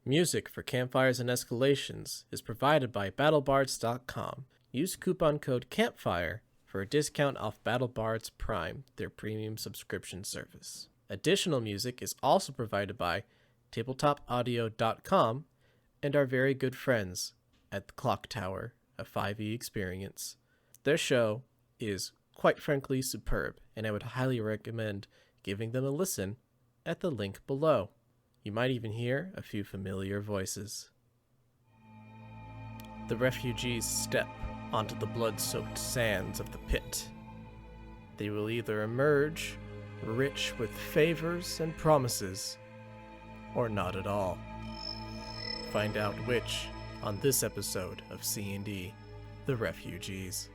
Music for Campfires and Escalations is provided by BattleBards.com. Use coupon code CAMPFIRE for a discount off BattleBards Prime, their premium subscription service. Additional music is also provided by TabletopAudio.com and our very good friends at the Clock Tower, a 5e experience. Their show is quite frankly superb, and I would highly recommend giving them a listen at the link below. You might even hear a few familiar voices. The refugees step onto the blood-soaked sands of the pit. They will either emerge rich with favors and promises, or not at all. Find out which on this episode of C&E the Refugees.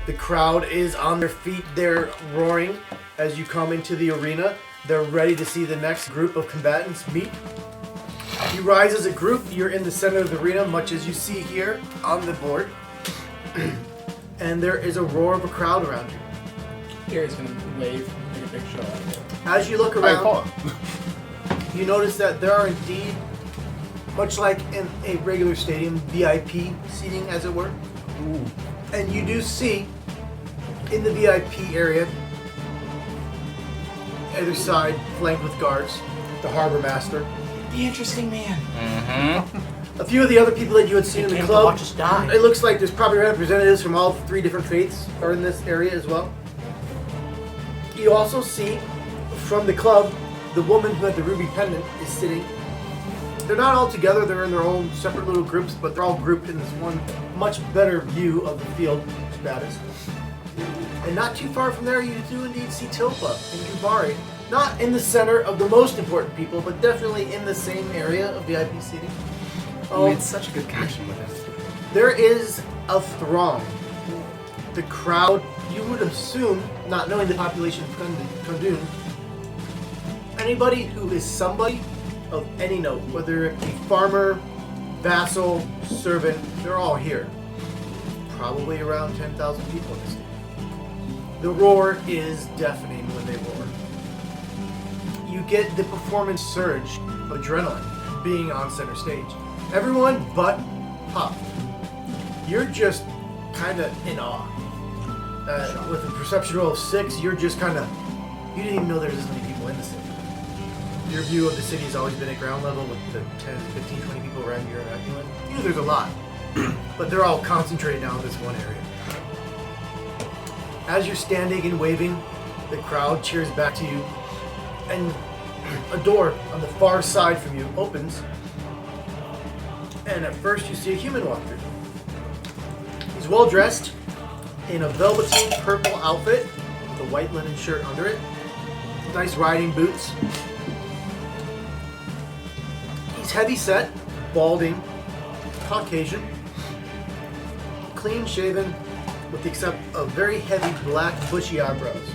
The crowd is on their feet. They're roaring as you come into the arena. They're ready to see the next group of combatants meet. You rise as a group. You're in the center of the arena, much as you see here on the board. And there is a roar of a crowd around you. Gary's gonna wave, make a big show out of it. As you look around, you notice that there are indeed, much like in a regular stadium, VIP seating, as it were. Ooh. And you do see, in the VIP area, either side, flanked with guards, the harbor master. The interesting man. Mm-hmm. A few of the other people that you had seen in the came to club. watch us die. It looks like there's probably representatives from all three different faiths are in this area as well. You also see, from the club, the woman who had the ruby pendant is sitting. They're not all together, they're in their own separate little groups, but they're all grouped in this one much better view of the field status. And not too far from there, you do indeed see Tilpa and Jubari. Not in the center of the most important people, but definitely in the same area of VIP seating. We had such a good connection with him. There is a throng. The crowd, you would assume, not knowing the population of Kundun, anybody who is somebody of any note, whether it be farmer, vassal, servant, they're all here. Probably around 10,000 people in this stage. The roar is deafening when they roar. You get the performance surge of adrenaline being on center stage. Everyone but Pop. You're just kind of in awe. With a perception roll of 6, you're just kind of, you didn't even know there's this many people in the city. Your view of the city has always been at ground level with the 10, 15, 20 people around your evacuant. You know there's a lot, but they're all concentrated down in this one area. As you're standing and waving, the crowd cheers back to you, and a door on the far side from you opens, and at first you see a human walk through. He's well dressed in a velveteen purple outfit with a white linen shirt under it, nice riding boots. He's heavy set, balding, Caucasian, clean shaven, with the except of very heavy black bushy eyebrows.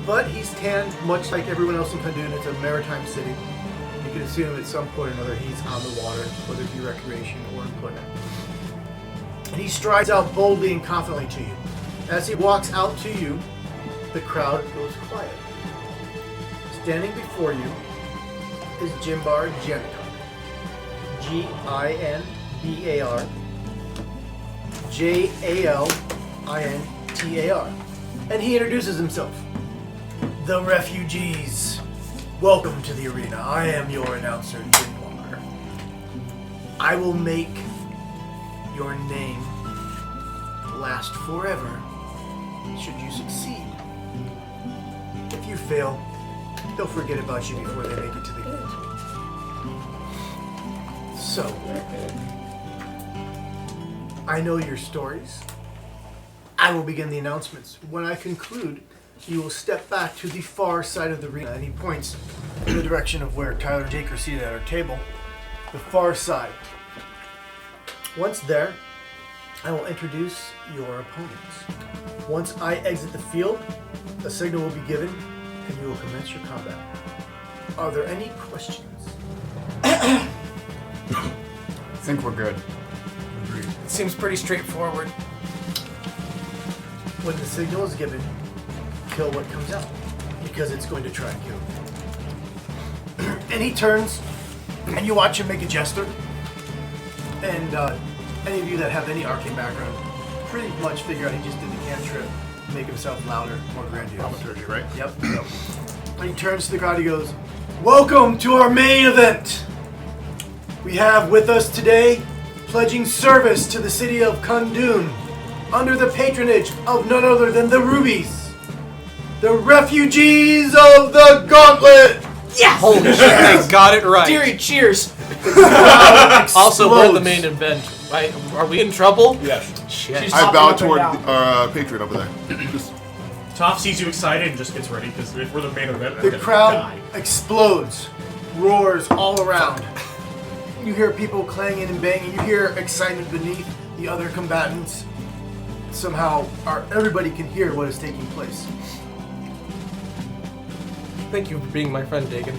But he's tanned much like everyone else in Kundun. It's a maritime city. You can assume at some point or another he's on the water, whether it be recreation or employment. And he strides out boldly and confidently to you. As he walks out to you, the crowd goes quiet. Standing before you is Jimbar Janitar. Ginbar Jalintar. And he introduces himself. the refugees. Welcome to the arena. I am your announcer, Windwalker. I will make your name last forever should you succeed. If you fail, they'll forget about you before they make it to the gate. So, I know your stories. I will begin the announcements. When I conclude, you will step back to the far side of the arena, and he points in the direction of where Tyler and Jake are seated at our table. The far side. Once there, I will introduce your opponents. Once I exit the field, a signal will be given, and you will commence your combat. Are there any questions? I think we're good. It seems pretty straightforward. When the signal is given, kill what comes out, because it's going to try and kill you. And he turns, and you watch him make a gesture. And any of you that have any arcane background pretty much figure out he just did the cantrip to make himself louder, more grandiose. Thaumaturgy, right? Yep. And he turns to the crowd, he goes, "Welcome to our main event. We have with us today, pledging service to the city of Kundun, under the patronage of none other than the Rubies, the refugees of the Gauntlet." Yes! Holy shit, they got it right. Deary, cheers! Also, we're the Explodes. main event. Are we in trouble? Yes. Shit. She's I hopping bow up and toward down. our patron over there. Just Toph sees you excited and just gets ready because if we're the main event, I'm The gonna crowd die. explodes, roars all around. You hear people clanging and banging. You hear excitement beneath the other combatants. Somehow, everybody can hear what is taking place. Thank you for being my friend, Dagon.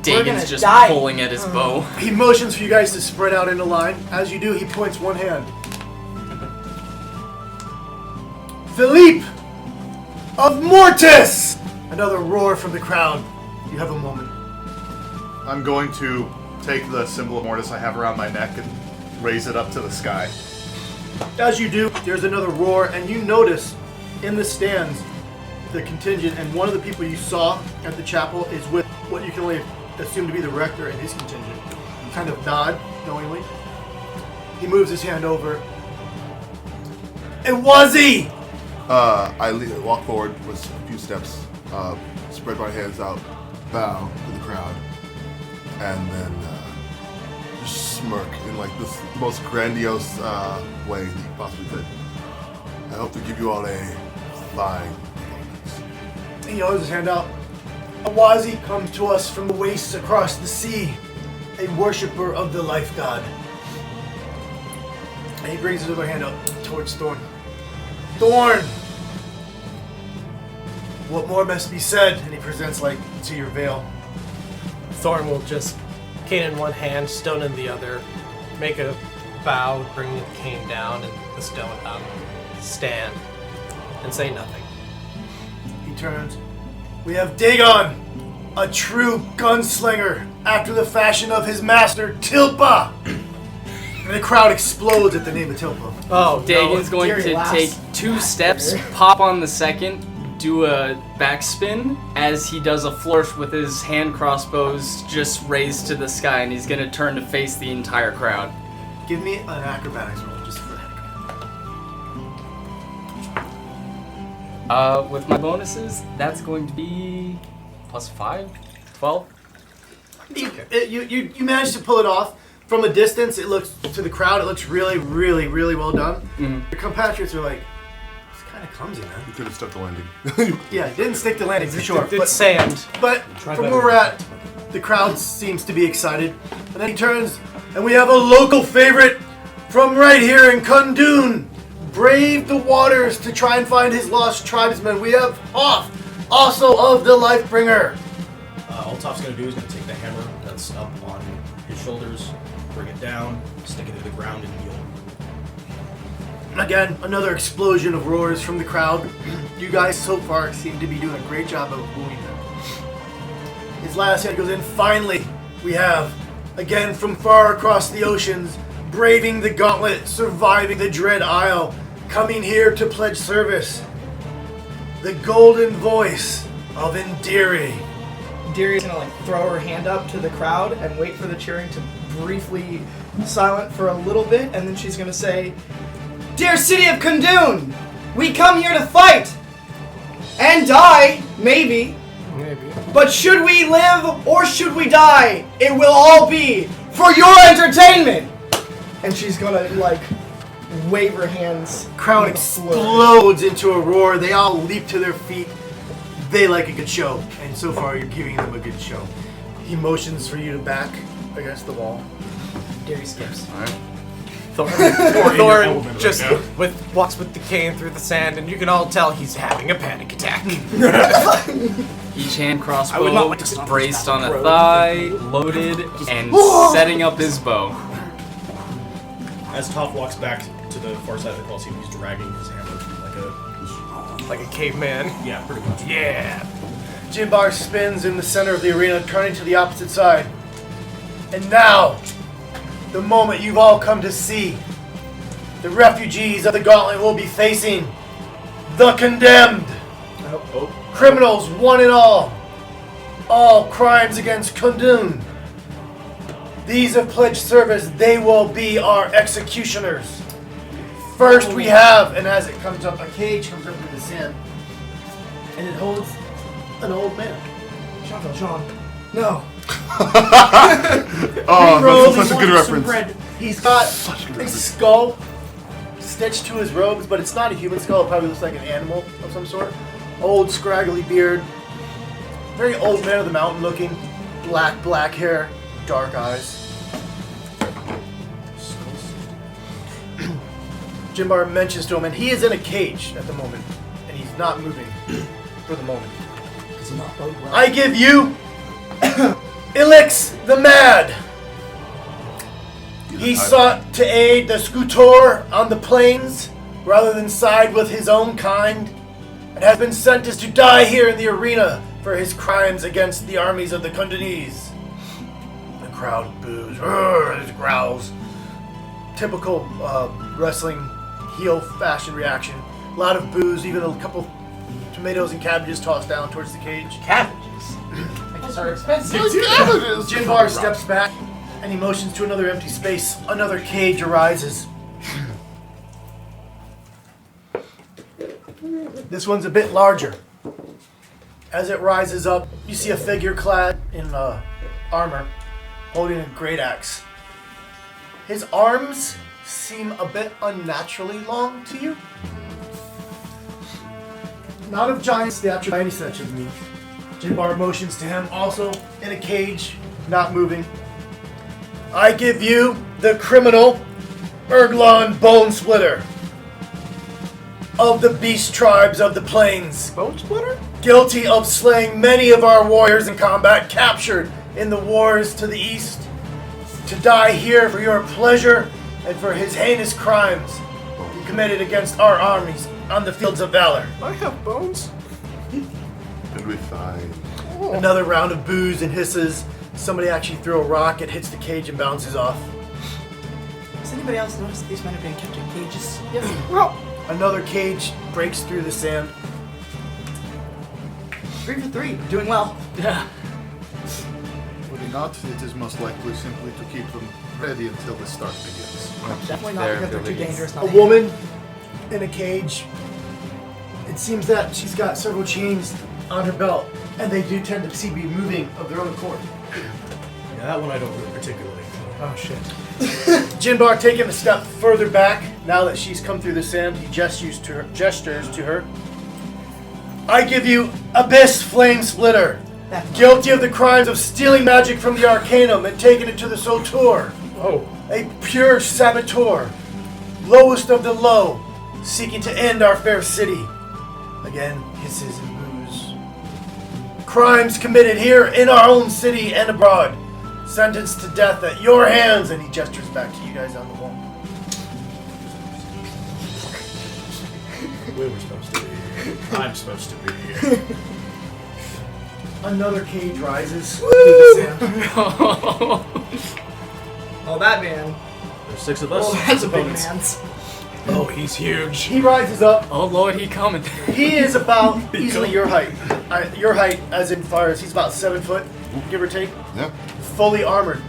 Dagon's gonna just die. pulling at his bow. He motions for you guys to spread out in a line. As you do, he points one hand. Philippe of Mortis! Another roar from the crowd. You have a moment. I'm going to take the symbol of Mortis I have around my neck and raise it up to the sky. As you do, there's another roar, and you notice in the stands the contingent, and one of the people you saw at the chapel is with what you can only assume to be the rector and his contingent. Kind of nod knowingly. He moves his hand over. It was he! I walk forward with a few steps, spread my hands out, bow to the crowd, and then just smirk in like this most grandiose way that you possibly could. I hope to give you all a fine performance. He holds his hand out. Awazi comes to us from the wastes across the sea, a worshipper of the life god. And he brings his other hand up towards Thorn. Thorn! What more must be said? And he presents to your veil. Thorn will just, cane in one hand, stone in the other, make a bow, bring the cane down and the stone up, stand, and say nothing. He turns. We have Dagon, a true gunslinger, after the fashion of his master, Tilpa! And the crowd explodes at the name of Tilpa. Oh, Dagon's going Deary to laughs. take 2 steps, pop on the second, do a backspin as he does a flourish with his hand crossbows just raised to the sky, and he's going to turn to face the entire crowd. Give me an acrobatics roll, just for the heck of it. With my bonuses, that's going to be +5, 12. You managed to pull it off. From a distance, it looks, to the crowd, it looks really, really, really well done. Mhm. Your compatriots are like, it's kind of clumsy, man. You could have stuck the landing. Yeah, it didn't stick to landing for sure. It's sand. But from where we're at, the crowd seems to be excited. And then he turns, and we have a local favorite from right here in Kundun. Braved the waters to try and find his lost tribesmen. We have Hoff, also of the Lifebringer. All Toph's gonna do is gonna take the hammer that's up on his shoulders, bring it down, stick it to the ground, and heal. Again, another explosion of roars from the crowd. You guys so far seem to be doing a great job of wooing them. His last hit goes in. Finally, we have, again from far across the oceans, braving the gauntlet, surviving the Dread Isle, coming here to pledge service. the golden voice of Indiri. Daria's gonna like throw her hand up to the crowd and wait for the cheering to briefly silent for a little bit, and then she's gonna say, "Dear city of Kundun, we come here to fight and die, maybe. Maybe. But should we live or should we die, it will all be for your entertainment." And she's gonna like wave her hands. Crowd in a flourish. explodes into a roar. They all leap to their feet. They like a good show, and so far you're giving them a good show. He motions for you to back against the wall. Daria skips. Thorn element just right walks with the cane through the sand, and you can all tell he's having a panic attack. Each hand I would not crossbow like to stop braced this on a battle. thigh, loaded, and setting up his bow. As Toph walks back to the far side of the Colosseum, he's dragging his hammer Like a caveman. yeah, pretty much. Yeah. Jimbar spins in the center of the arena, turning to the opposite side. And now, the moment you've all come to see. The refugees of the Gauntlet will be facing the condemned. Oh. Criminals, one and all. All crimes against Kundun. These have pledged service. They will be our executioners. First we have, and as it comes up, a cage comes up from the sand. And it holds an old man. Jean Valjean. No. Oh, Rolls that's such a good and some reference. bread. He's got Such a good a reference. skull stitched to his robes, but it's not a human skull. It probably looks like an animal of some sort. Old, scraggly beard. Very old man of the mountain looking. Black hair. Dark eyes. Jimbar mentions to him, and he is in a cage at the moment, and he's not moving for the moment. Does not bode well. I give you Ilix the Mad. He sought to aid the Skutor on the plains rather than side with his own kind, and has been sentenced to die here in the arena for his crimes against the armies of the Kundunese. The crowd boos, growls. Typical wrestling heel fashion reaction. A lot of boos, even a couple tomatoes and cabbages tossed down towards the cage. Cabbages. I guess are expensive. Jinbar steps back and he motions to another empty space. Another cage arises. This one's a bit larger. As it rises up, you see a figure clad in armor, holding a great axe. His arms seem a bit unnaturally long to you. Not of giant stature by any such of means. Jinbar motions to him, also in a cage, not moving. I give you the criminal Erglon Bone Splitter of the beast tribes of the plains. Bone splitter? Guilty of slaying many of our warriors in combat, captured in the wars to the east, to die here for your pleasure and for his heinous crimes he committed against our armies on the fields of valor. I have bones. Did we find? Another round of boos and hisses. Somebody actually threw a rock, it hits the cage and bounces off. Has anybody else noticed these men are being kept in cages? Yes. Well, Another cage breaks through the sand. 3 for 3. Doing well. Yeah. Would it not? It is most likely simply to keep them ready until the start begins. Definitely not Their because they're too abilities. dangerous. A woman in a cage. It seems that she's got several chains on her belt, and they do tend to be moving of their own accord. Yeah, that one I don't really particularly. oh shit. Jinbar taking a step further back, now that she's come through the sand, he gestures to her. I give you Abyss Flame Splitter, guilty of the crimes of stealing magic from the Arcanum and taking it to the Sotur. Oh. A pure saboteur, lowest of the low, seeking to end our fair city. Again, hisses and boos. Crimes committed here in our own city and abroad. Sentenced to death at your hands, and he gestures back to you guys on the wall. We were supposed to be here. I'm supposed to be here. Another cage rises through the sand. Oh, that man. There's 6 of us. Oh, that's a big opponents. man's. Oh, he's huge. He rises up. Oh lord, he coming. He is about easily your height. Your height, as in fires, he's about 7 foot, give or take. Yeah. Fully armored.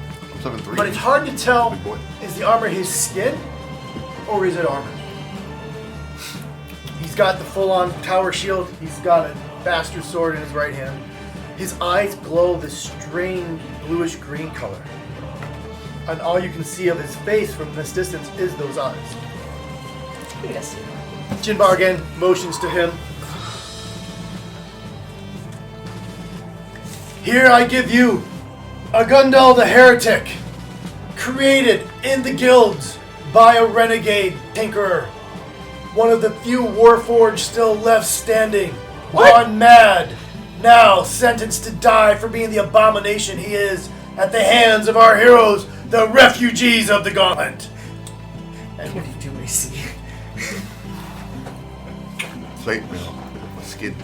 I'm 7'3". But it's hard to tell, Big boy. is the armor his skin or is it armor? He's got the full-on tower shield. He's got a bastard sword in his right hand. His eyes glow this strange bluish-green color. And all you can see of his face from this distance is those eyes. Yes. Jinbar again motions to him. Here I give you Agundal the Heretic, created in the guilds by a renegade tinkerer. One of the few Warforged still left standing. Gone mad. Now sentenced to die for being the abomination he is at the hands of our heroes, the refugees of the Gauntlet. And what do you do, AC? Plate mail. My skin.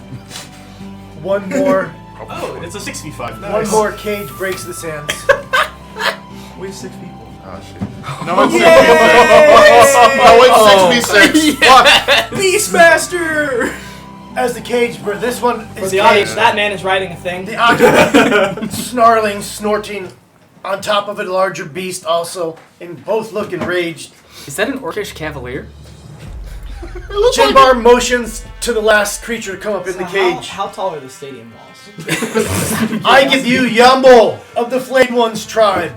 One more. Oh, it's a 6v5. One more cage breaks the sands. We have 6 people. Oh shit. No, it's No, it's 6v6. Fuck. Beastmaster! As the cage, for this one For is the audience, caged. that man is writing a thing. The occupant snarling, snorting, on top of a larger beast also, and both look enraged. Is that an orcish cavalier? Jinbar motions to the last creature to come up in the cage. How tall are the stadium walls? I give you Yambol of the Flayed Ones tribe,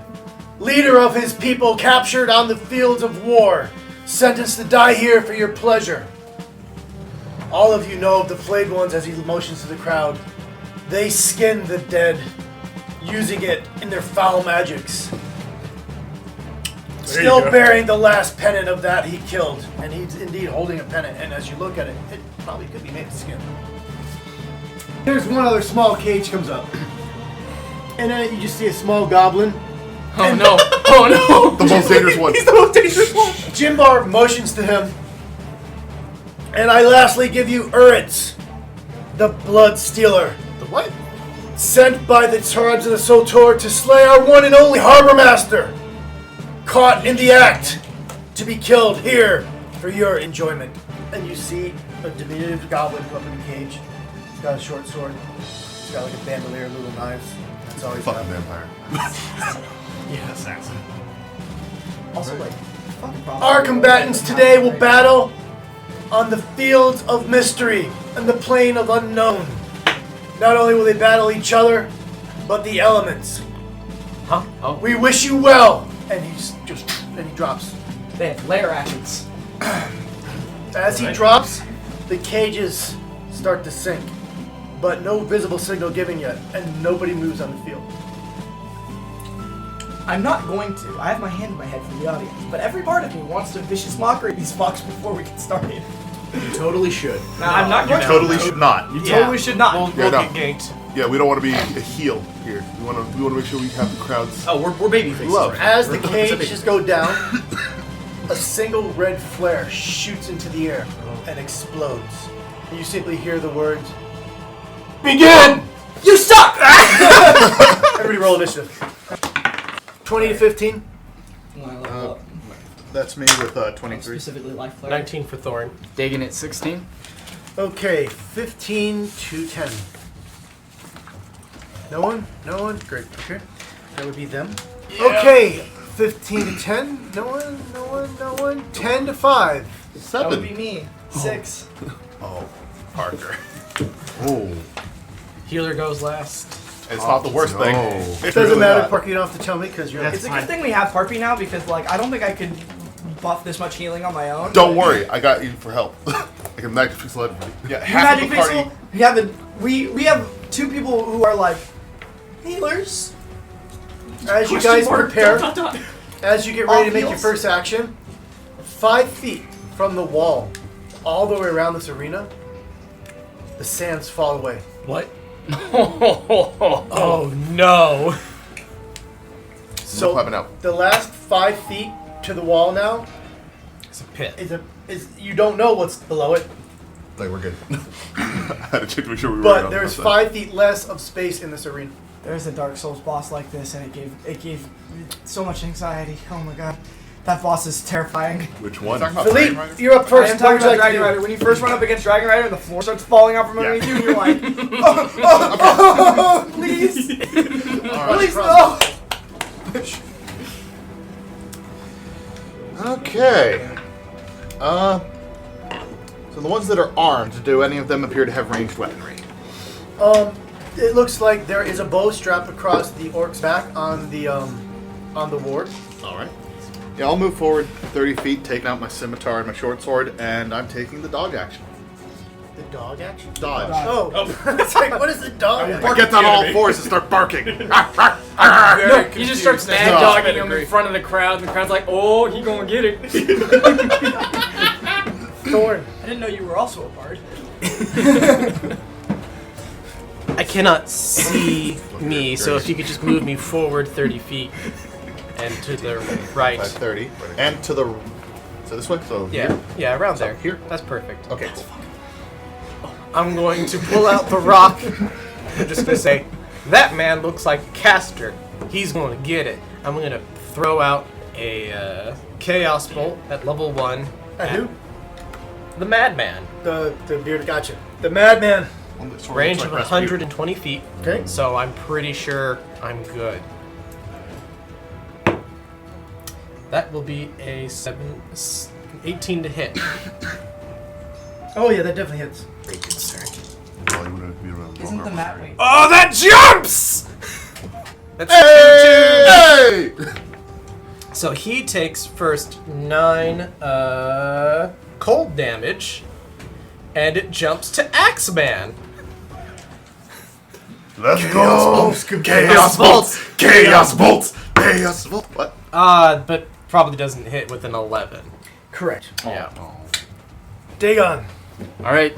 leader of his people captured on the fields of war, sentenced to die here for your pleasure. All of you know of the Flayed Ones as he motions to the crowd. They skin the dead, using it in their foul magics. Still bearing the last pennant of that he killed, and he's indeed holding a pennant, and as you look at it, it probably could be made of skin. There's one other small cage comes up, and then you just see a small goblin. Oh no! Oh no! The most dangerous one. He's the most dangerous one! Jinbar motions to him, and I lastly give you Uritz, the Blood Stealer. The what? Sent by the tribes of the Sotor to slay our one and only Harbor Master. Caught in the act to be killed here for your enjoyment. And you see a diminutive goblin come up in a cage. He's got a short sword. He's got like a bandolier of little knives. That's all he's got. Fucking vampire. Yeah, assassin. Also, like, fucking problem. Our combatants today will battle on the fields of mystery and the plain of unknown. Not only will they battle each other, but the elements. Huh? Oh. We wish you well. And he drops. They have layer actions. As he drops, the cages start to sink, but no visible signal given yet, and nobody moves on the field. I'm not going to. I have my hand in my head for the audience, but every part of me wants to vicious mockery these fucks before we get started. You totally should. Now, I'm not going to. Totally should not. You totally should not. We'll Yeah, no. get ganked. Yeah, we don't want to be a heel here. We want to make sure we have the crowds. Oh, we're baby faces. Love. Right? As the We're 100% cages go down, a single red flare shoots into the air and explodes. And you simply hear the words, "Begin!" You suck! Everybody roll initiative. 20 to 15. That's me with 23. Specifically life flare. 19 for Thorn. Digging at 16. Okay, 15 to 10. No one? No one? Great. Okay. That would be them. Okay, 15 to 10. No one? No one? No one? 10 to 5. That would 7. be me. 6. Oh, Parker. Oh. Healer goes last. It's not the worst thing. No. It's It doesn't really matter, not. Parker, you don't have to tell me because you're... It's a good thing we have Harpy now because, like, I don't think I could buff this much healing on my own. Don't worry, I got you for help. I can magic pixel everybody. Yeah, You half Magic of the party. Pixel, we have 2 people who are, like, healers. As you guys prepare, as you get ready to make your first action, 5 feet from the wall, all the way around this arena, the sands fall away. What? Oh no! So clapping out. the last 5 feet to the wall now It's a pit. is you don't know what's below it, Like, we're good. I had to check to make sure we were but on there's the 5 feet less of space in this arena. There's a Dark Souls boss like this, and it gave so much anxiety. Oh my god. That boss is terrifying. Which one? Talking about Philippe, Dragon Rider? you're up I first. am talking What would you about like to Dragon do? Rider. When you first run up against Dragon Rider and the floor starts falling out from underneath you, and you're like, please, please no. Okay. So the ones that are armed, do any of them appear to have ranged weaponry? It looks like there is a bow strapped across the orc's back on the ward. All right. Yeah, I'll move forward 30 feet, taking out my scimitar and my short sword, and I'm taking the dog action. The dog action? Dodge. Oh, it's like, what is the dog action? I get on all fours and start barking. No, he just starts mad No. dogging him in front of the crowd, and the crowd's like, "Oh, he gonna get it." Thorn. I didn't know you were also a bard. I cannot see me, so if you could just move me forward 30 feet and to the right. 530. And to the... So this way? So Yeah, here? yeah, around So there. here? That's perfect. Okay. I'm going to pull out the rock. I'm just gonna say, that man looks like a caster. He's going to get it. I'm gonna throw out a chaos bolt at level 1. At who? The madman. The beard. Gotcha. The madman. Range of 120 feet. Okay. So I'm pretty sure I'm good. That will be a 18 to hit. Oh yeah, that definitely hits. Very good, sir. Oh, you wouldn't be around Isn't the mat weight? Oh, that jumps! That's Hey! So he takes first 9 cold damage, and it jumps to Axeman. Let's go! Chaos bolts! Chaos bolts! Chaos bolts! What? But probably doesn't hit with an 11. Correct. Yeah. Dagon. All right,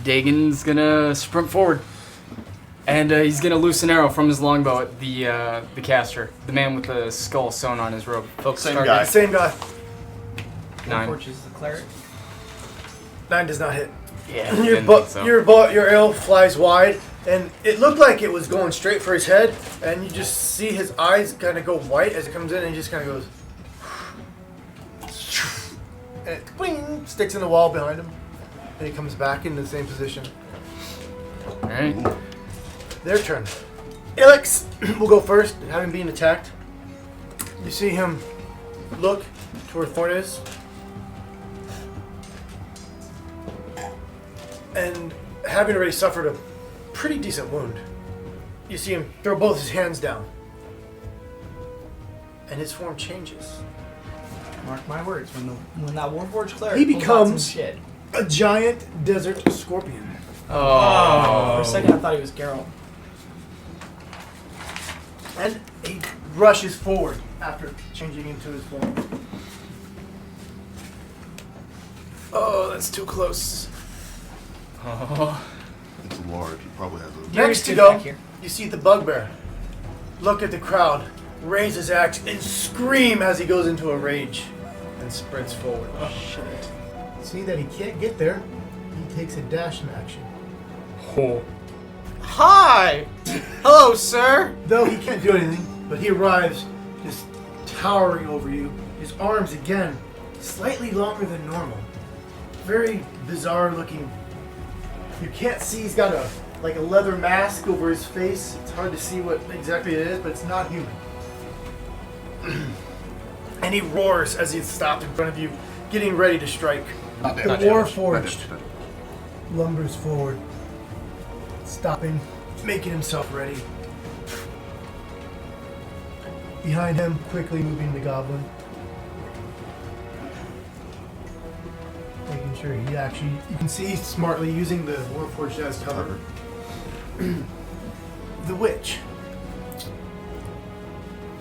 Dagon's gonna sprint forward, and he's gonna loose an arrow from his longbow at the caster, the man with the skull sewn on his robe. Folks, Same start guy. at Same guy. 9. Forge is the cleric. 9 does not hit. Yeah, Your didn't think so. your arrow flies wide, and it looked like it was going straight for his head, and you just see his eyes kind of go white as it comes in, and he just kind of goes, and it bing, sticks in the wall behind him, and he comes back into the same position. All right. Their turn. Alex will go first, having been attacked. You see him look to where Thorn is, and having already suffered a pretty decent wound, you see him throw both his hands down, and his form changes. Mark my words. When that Warforged cleric He pulls out some becomes- shit. A giant desert scorpion. For a second, I thought he was Geralt. And he rushes forward after changing into his form. Oh, that's too close. Oh. It's large. It probably has a... Gary's Next to good go, back here. you see the bugbear look at the crowd, raise his axe, and scream as he goes into a rage and sprints forward. Oh, shit. See that he can't get there, he takes a dash in action. Hi! Hello, sir! Though he can't do anything, but he arrives just towering over you. His arms, again, slightly longer than normal. Very bizarre looking. You can't see, he's got a leather mask over his face. It's hard to see what exactly it is, but it's not human. And he roars as he stops in front of you, getting ready to strike. Not The damage. Warforged lumbers forward, stopping, making himself ready. Behind him, quickly moving the goblin. Making sure he actually, you can see smartly using the Warforged as cover. The witch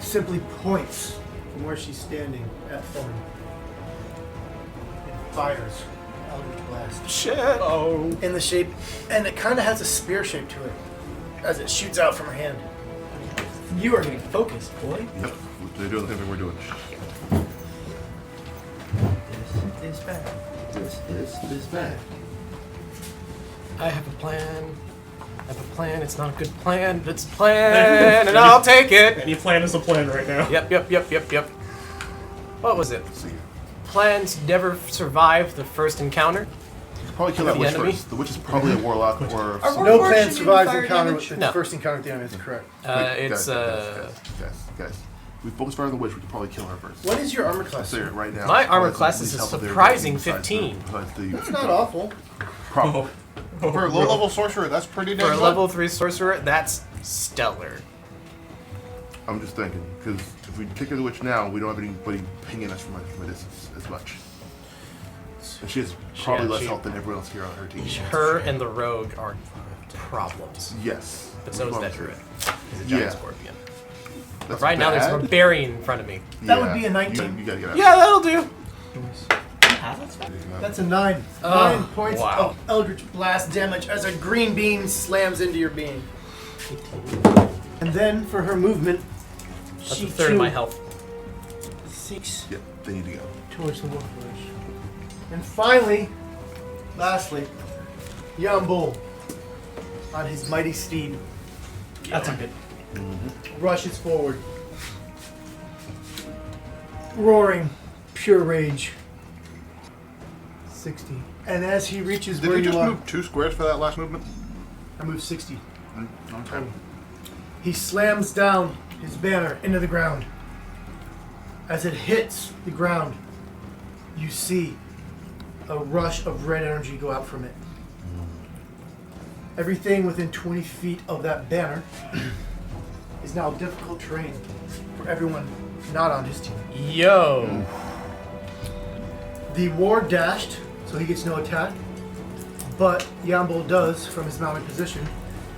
simply points from where she's standing at Thorn and fires Eldritch Blast Shit! Oh. in the shape, and it kind of has a spear shape to it as it shoots out from her hand. You are getting focused, boy. Yep. They're doing the same thing we're doing. This is bad. This is bad. I have a plan. I have a plan. It's not a good plan, but it's a plan, and I'll take it. Any plan is a plan right now. Yep. What was it? Let's see. Plans never survive the first encounter? Probably kill With that the witch enemy? first. The witch is probably a warlock or Our something. No Warforged plan should survives be fire encounter damage? with No. the first encounter with the enemy. That's correct. It's Guys. We focus fire on the witch. We can probably kill her first. What is your armor class? Say it right now. My armor Let's class at is least a help with surprising everything besides 15. besides the That's not awful. problem. For a low-level sorcerer, that's pretty damn For a good. level 3 sorcerer, that's stellar. I'm just thinking, because if we kick her the witch now, we don't have anybody pinging us from a distance as much. And she has probably less health than everyone else here on her team. Her and the rogue are problems. Yes. But so is that druid. He's a giant Yeah. scorpion. But That's right now there's a bad. barbarian in front of me. That would be a 19. You gotta get out. Yeah, that'll do. That's a 9. Oh, 9 points wow. of Eldritch Blast damage as a green beam slams into your being. And then for her movement, That's she a third of too my health. seeks Yeah, they need to go. towards the Warforged. And finally, lastly, Yambul on his mighty steed That's not good. rushes forward, roaring pure rage. 60. And as he reaches Did where we you just are, move 2 squares for that last movement? I move 60. Okay. He slams down his banner into the ground. As it hits the ground, you see a rush of red energy go out from it. Everything within 20 feet of that banner is now difficult terrain for everyone not on his team. Yo. The war dashed, so he gets no attack, but Yambul does from his mounted position,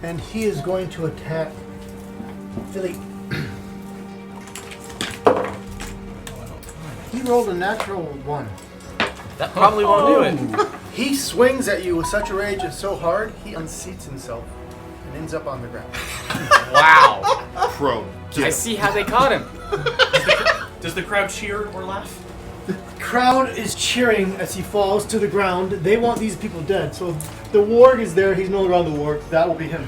and he is going to attack Philly. He rolled a natural 1. That probably won't do it. He swings at you with such a rage and so hard, he unseats himself and ends up on the ground. Wow. Prone. I see how they caught him. Does the crowd cheer or laugh? The crowd is cheering as he falls to the ground. They want these people dead. So if the warg is there, he's no longer on the warg. That will be him.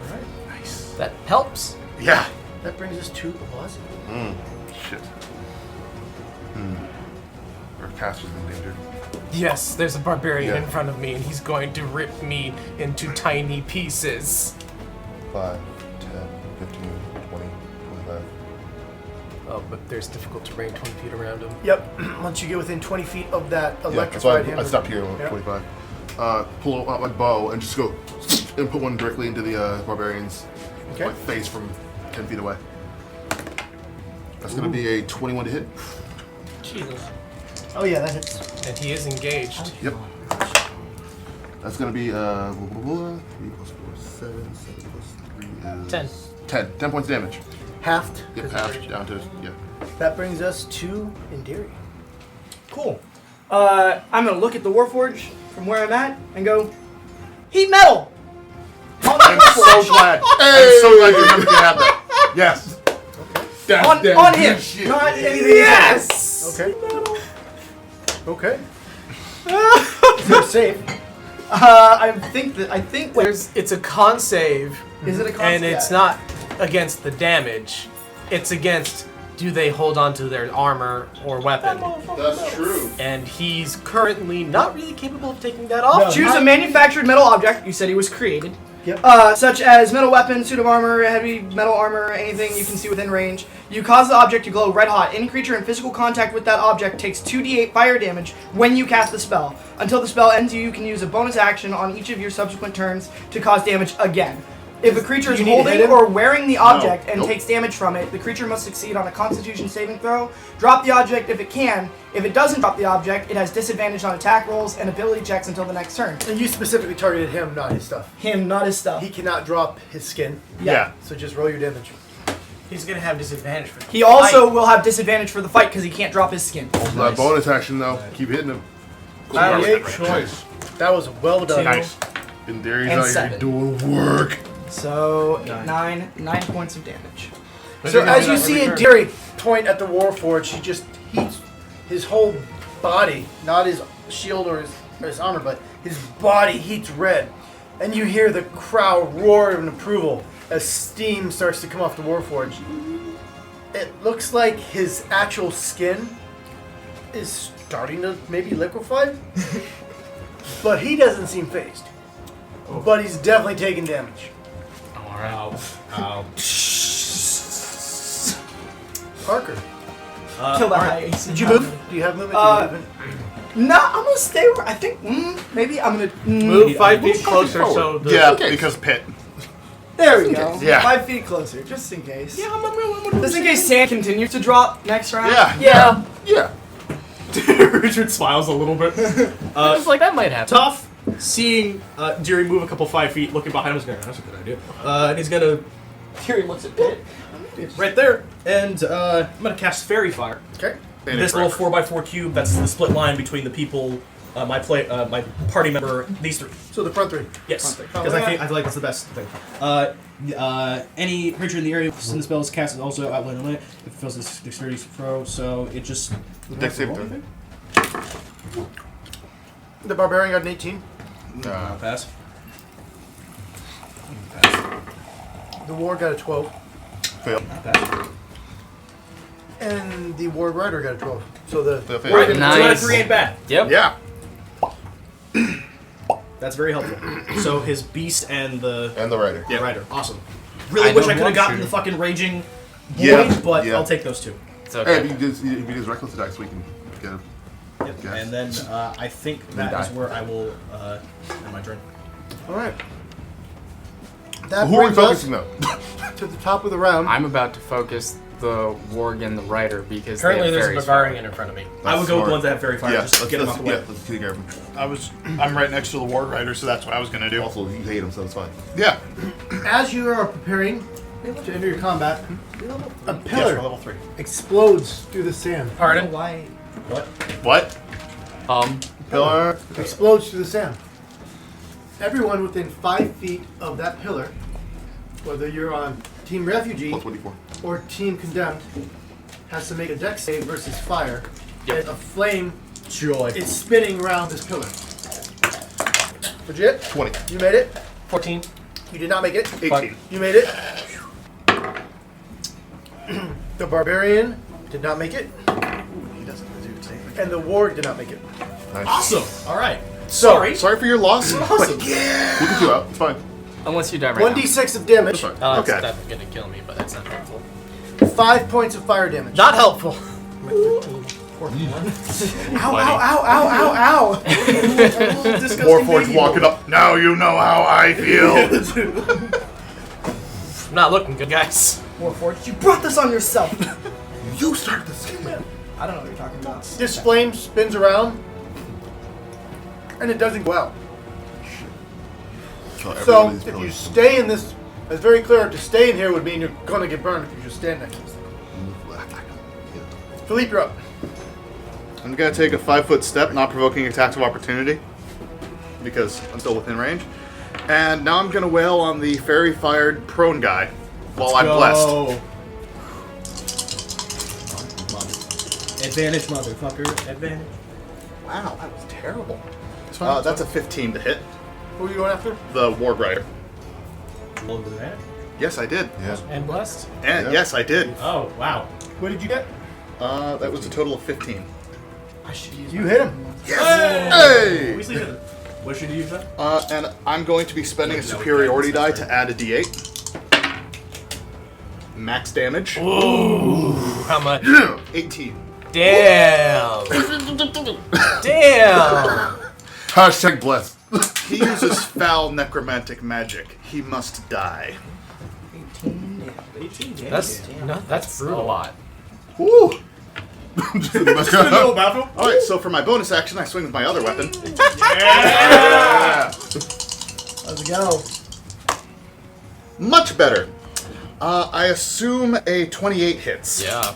Alright. Nice. That helps. Yeah. That brings us to Oazi. Shit. Our caster's in danger. Yes, there's a barbarian Yeah. in front of me, and he's going to rip me into tiny pieces. 5, 10, 15, 20, 25. Oh, but there's difficult terrain 20 feet around him. Yep. Once you get within 20 feet of that Yeah, that's why electrified I hammer. stopped here at Yep. 25. Pull out my bow and just go and put one directly into the barbarian's Okay. face from 10 feet away. That's going to be a 21 to hit. Jesus. Oh yeah, that hits. And he is engaged. Yep. That's going to be 3 plus 4, 7, 7 plus 3 is 10. 10 points damage. Halved. Yep, half down to, yeah. That brings us to Indiri. Cool. I'm gonna look at the Warforged from where I'm at and go, heat metal! On the I'm so glad. I'm so glad you remembered to have that. Yes. on him! Not anything Yes! Okay. Okay. You're safe. I think wait, It's a con save, is it a con and it's not against the damage. It's against do they hold on to their armor or weapon. That's true. And he's currently not really capable of taking that off. No. Choose a manufactured metal object. You said he was created. Yep. Such as metal weapon, suit of armor, heavy metal armor, anything you can see within range. You cause the object to glow red hot. Any creature in physical contact with that object takes 2d8 fire damage when you cast the spell. Until the spell ends, you can use a bonus action on each of your subsequent turns to cause damage again. If a creature is You need to hit holding him? or wearing the object and Nope. takes damage from it, the creature must succeed on a Constitution saving throw. Drop the object if it can. If it doesn't drop the object, it has disadvantage on attack rolls and ability checks until the next turn. And you specifically targeted him, not his stuff. Him, not his stuff. He cannot drop his skin. Yeah. So just roll your damage. He's gonna have disadvantage for He also will have disadvantage for the fight because he can't drop his skin. That bonus action, though. Keep hitting him. Great choice. That was well done. Nice. And Darius And out here 7. doing work. So 9 points of damage. So as you see Indiri point at the Warforged, he just heats his whole body, not his shield or his armor, but his body heats red. And you hear the crowd roar in approval as steam starts to come off the Warforged. It looks like his actual skin is starting to maybe liquefy, but he doesn't seem phased. But he's definitely taking damage. Ow. Ow. Parker, Kill that alright. high AC. did you move? Do you have movement? Do you have movement? No, I'm gonna stay where I think. Maybe I'm gonna Move 5 feet Move closer forward. so the Yeah, because pit. There we go. Yeah. 5 feet closer, just in case. Yeah, I'm Just in case sand continues to drop next round. Yeah. Yeah. Richard smiles a little bit. I was like, that might happen. Tough, seeing Deary move a couple 5 feet, looking behind him, is going, that's a good idea. And he's gonna. Deary looks at Pit. Right there. And I'm gonna cast Fairy Fire. Okay. This little 4x4 cube, that's the split line between the people, my party member, these three. So the front three. Yes, Front because three. I feel like that's the best thing. Any creature in the area in the spell is cast is also outline limit. It fails this dexterity throw, so it just. Dex saving throw. The barbarian got an 18. I'll pass. The ward got a 12. Fail. I'll pass. And the ward rider got a 12. So the Fail, fail. Right, 2 out of Nice. 3 ain't bad. Yep. Yeah. That's very helpful. So his beast and the And the rider. rider, awesome. Really I wish don't I could have want gotten to. the fucking raging void, Yeah, but yeah. I'll take those two. It's Hey, okay. if you does reckless attacks, we can get him. Yep. Yes. And then I think that die. is where I will end my turn. all right. That Who are we brings us focusing on? to the top of the round. I'm about to focus the warg and the rider because Currently, they have there's a fairies barbarian in front of me. I would go with smart. the ones that have fairy fire. Yeah, just get them out the way. Yeah, let's take care of him. I'm right next to the ward rider, so that's what I was gonna do. Also, you hate him, so it's fine. Yeah. As you are preparing to enter your combat, a Yes, we're pillar level 3. explodes through the sand. Pardon? Why? What? What? Pillar. Explodes through the sand. Everyone within 5 feet of that pillar, whether you're on Team Refugee Plus 24. or Team Condemned, has to make a dex save versus fire. Yep. And a flame Joy. is spinning around this pillar. Legit? 20. You made it? 14. You did not make it? 18. You made it? The barbarian did not make it. He doesn't do anything. And the ward did not make it. Nice. Awesome. All right. So, Sorry for your loss. Awesome. We'll get you out. It's fine. Unless you die right 1d6 of damage, It's fine. Oh, that's Okay. definitely gonna kill me, but that's not helpful. 5 points of fire damage. Not helpful. Ow, ow, ow, ow, ow, ow! Warforged walking up. Now you know how I feel. I'm not looking good, guys. Warforged, you brought this on yourself. You started this game. I don't know what you're talking about. This flame spins around, and it doesn't go out. So, if you stay in this, it's very clear, to stay in here would mean you're gonna get burned if you just stand next to this thing. Philippe, you're up. I'm gonna take a 5-foot step, not provoking attacks of opportunity, because I'm still within range. And now I'm gonna wail on the fairy-fired prone guy while I'm blessed. Advantage, motherfucker. Advantage. Wow, that was terrible. That's a 15 to hit. Who are you going after? The ward rider. Roll with advantage. Yes, I did. Yeah. And blessed. And Yeah. yes, I did. Oh, wow. What did you get? That was a total of 15. I should use. You hit him. Hey! We sleep in it. What should you use that? And I'm going to be spending a superiority die to add a d8. Max damage. How much? 18. Damn. Damn. Hashtag blessed. He uses foul necromantic magic. He must die. 18 damage. That's a brutal. lot. Woo! bathroom. Alright, so for my bonus action, I swing with my other weapon. Let's go. Much better. I assume a 28 hits. Yeah.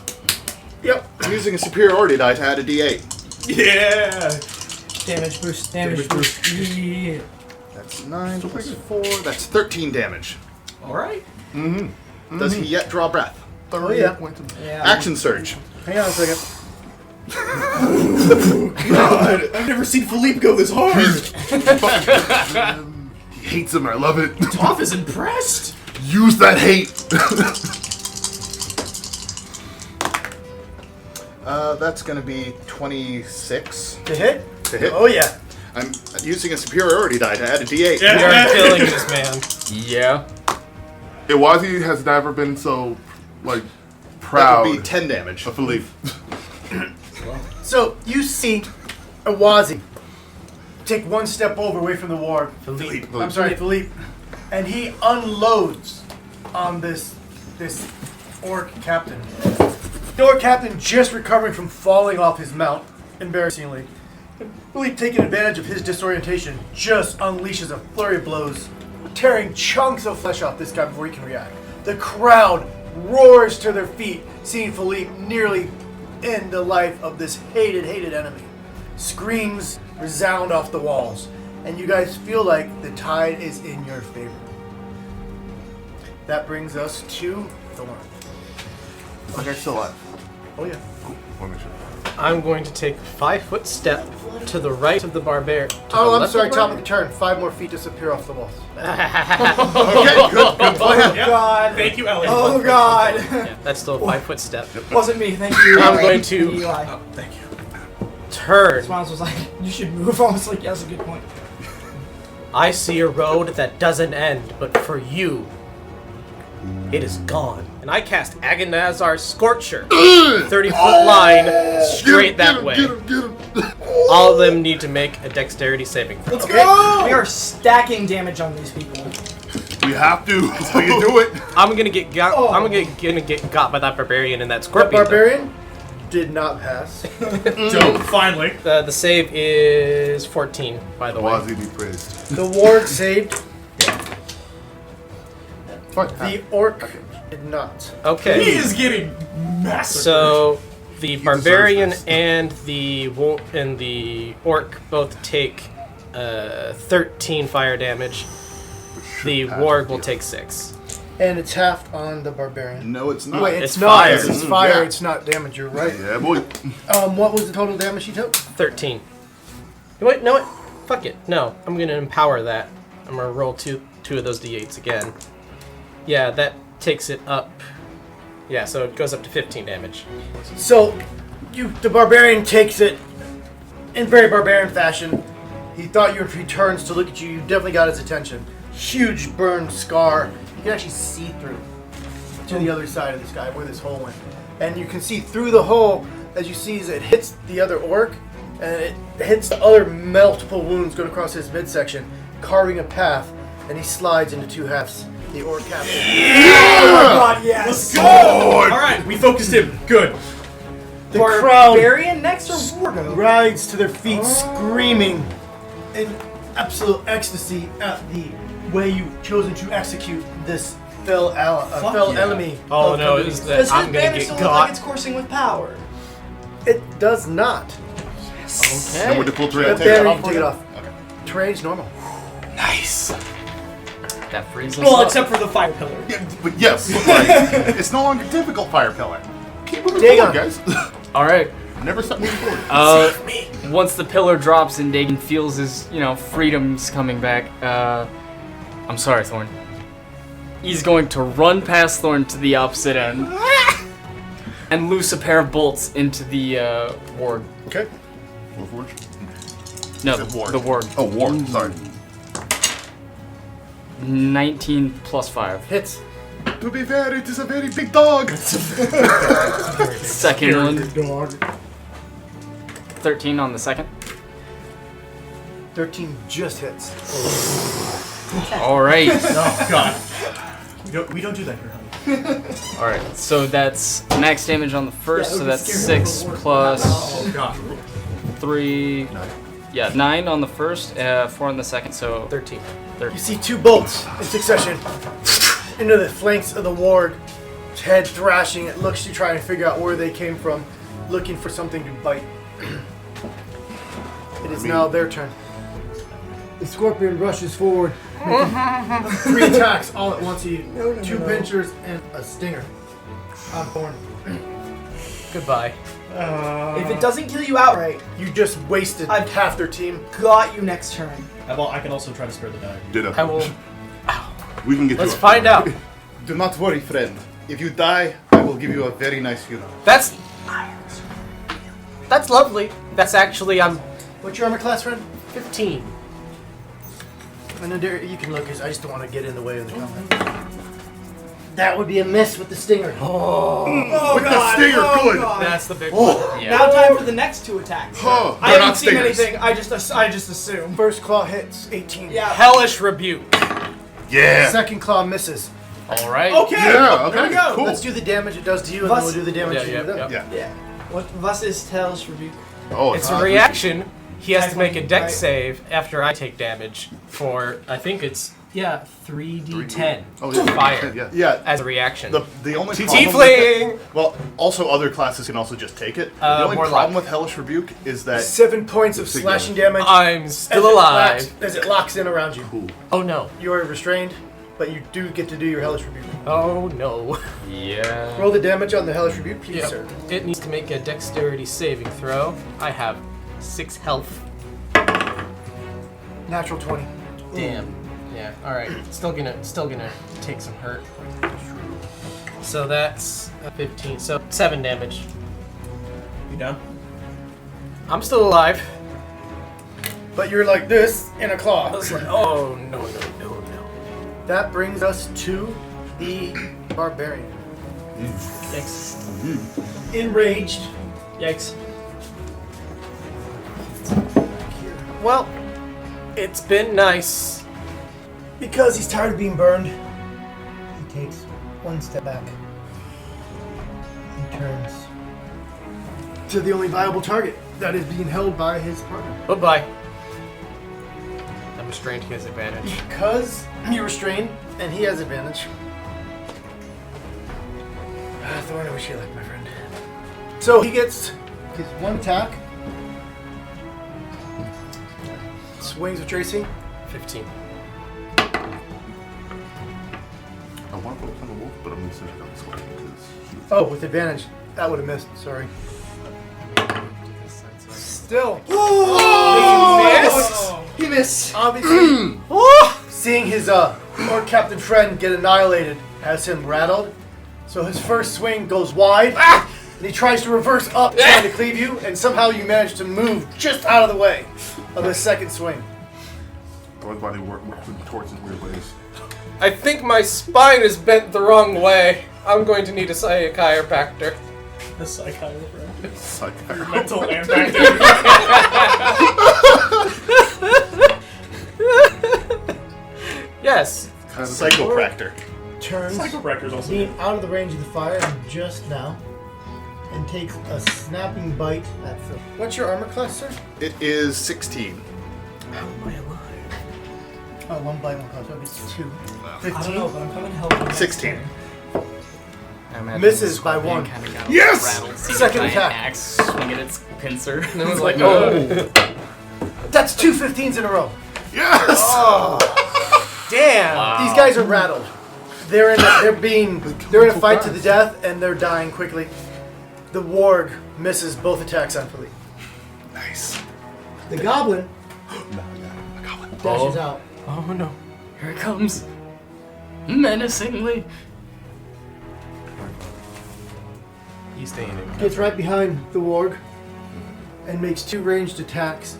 Yep. I'm using a superiority die to add a d8. Yeah. Damage boost. Damage boost. Yeah. That's 9 plus 4. That's 13 damage. All right. Does he yet draw breath? Oh, yeah. Yeah. Action surge. Hang on a second. God, I've never seen Philippe go this hard. He hates him. I love it. Toph is impressed. Use that hate. That's going to be 26 To hit? to hit. Oh yeah. I'm using a superiority die to add a d8. We are killing this man. Yeah. Iwazi has never been so, like, That proud would be 10 damage. of Philippe. So you see Awazi take one step away from the ward. Philippe. I'm sorry, Philippe. And he unloads on this orc captain. The orc captain just recovering from falling off his mount, embarrassingly. Philippe, taking advantage of his disorientation, just unleashes a flurry of blows, tearing chunks of flesh off this guy before he can react. The crowd roars to their feet, seeing Philippe nearly end the life of this hated enemy. Screams resound off the walls, and you guys feel like the tide is in your favor. That brings us to Thorn. Okay, still alive. Oh yeah. Cool. Want to make sure. I'm going to take a 5-foot step to the right of the barbarian. Oh, I'm sorry, top of the turn. 5 more feet disappear off the walls. Okay, good plan. God. Thank you, Ellie. Oh God. Yeah, that's still a 5-foot step. Wasn't me. Thank you. I'm going to- Eli. Thank you. Turn. Smiles was like, you should move. I was like, yeah, that's a good point. I see a road that doesn't end, but for you, it is gone. And I cast Agonazar's Scorcher. 30-foot line straight that way. Get him. All of them need to make a dexterity saving throw. Let's go. We are stacking damage on these people. We have to. That's how you do it. I'm gonna get got. Oh. I'm gonna get got by that barbarian and that That scorpion. barbarian did not pass. Dope. Finally. The save is 14, by the way. Wazi be praised. The ward saved. Fine. The orc did not. Okay. He is getting massive. So the barbarian this. and the orc both take 13 fire damage. The Should warg will pass. take 6. And it's halved on the barbarian. No, it's not. Wait, It's it's not. fire. It's fire. Yeah. It's not damage. You're right. Yeah, boy. What was the total damage he took? 13. Wait, no, fuck it. No, I'm gonna empower that. I'm gonna roll two of those d8s again. Yeah, that takes it up. Yeah, so it goes up to 15 damage. So, the barbarian takes it in very barbarian fashion. He thought you, if he turns to look at you, you definitely got his attention. Huge burn scar. You can actually see through to the other side of this guy where this hole went. And you can see through the hole as you see as it hits the other orc, and it hits the other multiple wounds going across his midsection, carving a path, and he slides into 2 halves. The orc captain. Oh my God, yes. All right, we focused him. Good. The crowd Barbarian next or Wargo? rides to their feet, screaming in absolute ecstasy at the way you've chosen to execute this fell enemy. Oh of no, Kundun. is that Does I'm his gonna bandage get still look like got. it's coursing with power? It does not. And with the full The terrain. banner, you can take it off. Terrain's normal. Nice. That frees us Well, up. except for the fire pillar. Yeah, but yes, like, it's no longer difficult fire pillar. Keep moving Dagon. forward, guys. All right. Never stop moving forward. Once the pillar drops and Dagon feels his, freedom's coming back, I'm sorry, Thorn. He's going to run past Thorn to the opposite end and loose a pair of bolts into the ward. Okay. Warforge? No, Is it ward? the ward. Oh, ward. Sorry. 19 plus 5. Hits. To be fair, it is a very big dog. Second one. Dog. 13 on the second. 13 just hits. All right. Oh God. We don't do that here, honey. All right. So that's max damage on the first. Yeah, it So would that's scare me 6 more. plus Oh God. 3. 9. Yeah, 9 on the first, 4 on the second. So 13. 13. You see 2 bolts in succession into the flanks of the ward. Its head thrashing. It looks to try and figure out where they came from, looking for something to bite. It is now their turn. The scorpion rushes forward. 3 attacks all at once. 2 pinchers and a stinger on Thorn. Goodbye. If it doesn't kill you outright, You just wasted I've- half their team. got you next turn. I can also try to spare the die. Ditto. I will. We can get Let's you up. find out. Do not worry, friend. If you die, I will give you a very nice funeral. That's. That's lovely. That's actually, I'm What's your armor class, friend? 15. And then you can look, 'cause I just don't want to get in the way of the combat. That would be a miss with the stinger. Oh, With the God. stinger, Oh, good. God. That's the big one. Yeah. Now time for the next 2 attacks. Huh, I they're haven't not seen stingers. anything. I just assume. First claw hits, 18. Yeah. Hellish rebuke. Yeah. Second claw misses. All right. Okay. Yeah, okay, There we go. cool. Let's do the damage it does to you, and then Plus- we'll do the damage to you. Yeah. Yeah. What is Tails rebuke? Oh, It's a reaction. He has to make a dex Right. save after I take damage for, I think it's, 3d10 Oh, yeah. fire Yeah. Yeah. as a reaction. The only problem with Tiefling! it, well, also other classes can also just take it. The only more problem luck. with Hellish Rebuke is that 7 points of Big slashing damage. I'm still alive. As it locks in around you. Cool. Oh no. You are restrained, but you do get to do your hellish rebuke. Oh no. Yeah. Roll the damage on the hellish rebuke, please, Yep. sir. It needs to make a dexterity saving throw. I have 6 health. Natural 20. Damn. Yeah. All right. Still gonna take some hurt. So that's a 15. So 7 damage. You down? I'm still alive. But you're like this in a claw. I was like, oh no. That brings us to the barbarian. Yikes. Enraged. Yikes. Well, it's been nice. Because he's tired of being burned, he takes one step back. He turns to the only viable target that is being held by his partner. Bye-bye. I'm restrained. He has advantage. Because you're restrained and he has advantage. Thorn, I wish you luck, my friend. So he gets his one attack. Swings with Tracy. 15. I want to focus on the wolf, but I'm going to send it out this way because he's... Oh, with advantage. That would have missed. Sorry. Still. He missed. Obviously, seeing his Lord Captain friend get annihilated has him rattled. So his first swing goes wide, and he tries to reverse up, trying to cleave you, and somehow you manage to move just out of the way of his second swing. Thor's body working towards in weird ways. I think my spine is bent the wrong way. I'm going to need a chiropractor. The psychiatrist. It's like, Mental and practical. Yes. kind of Psychopractor. Turns, Psychopractor's also being out of the range of the fire just now, and takes a snapping bite at Phil. What's your armor class, sir? It is 16. How am I alive? Oh, one bite, one class. That would be 2. I 15. don't know, but I'm coming to help you. 16. I imagine Misses the by scorpion 1. kinda got Yes! rattled, seeing a Second giant attack. axe swinging its pincer. And I was like, oh. That's 2 15s in a row. yes! Damn. These guys are rattled. They're in a fight to the death, and they're dying quickly. The warg misses both attacks on Philippe. Nice. The goblin dashes out. Oh no. Here it comes. Menacingly. He's staying in. Gets right behind the warg and makes 2 ranged attacks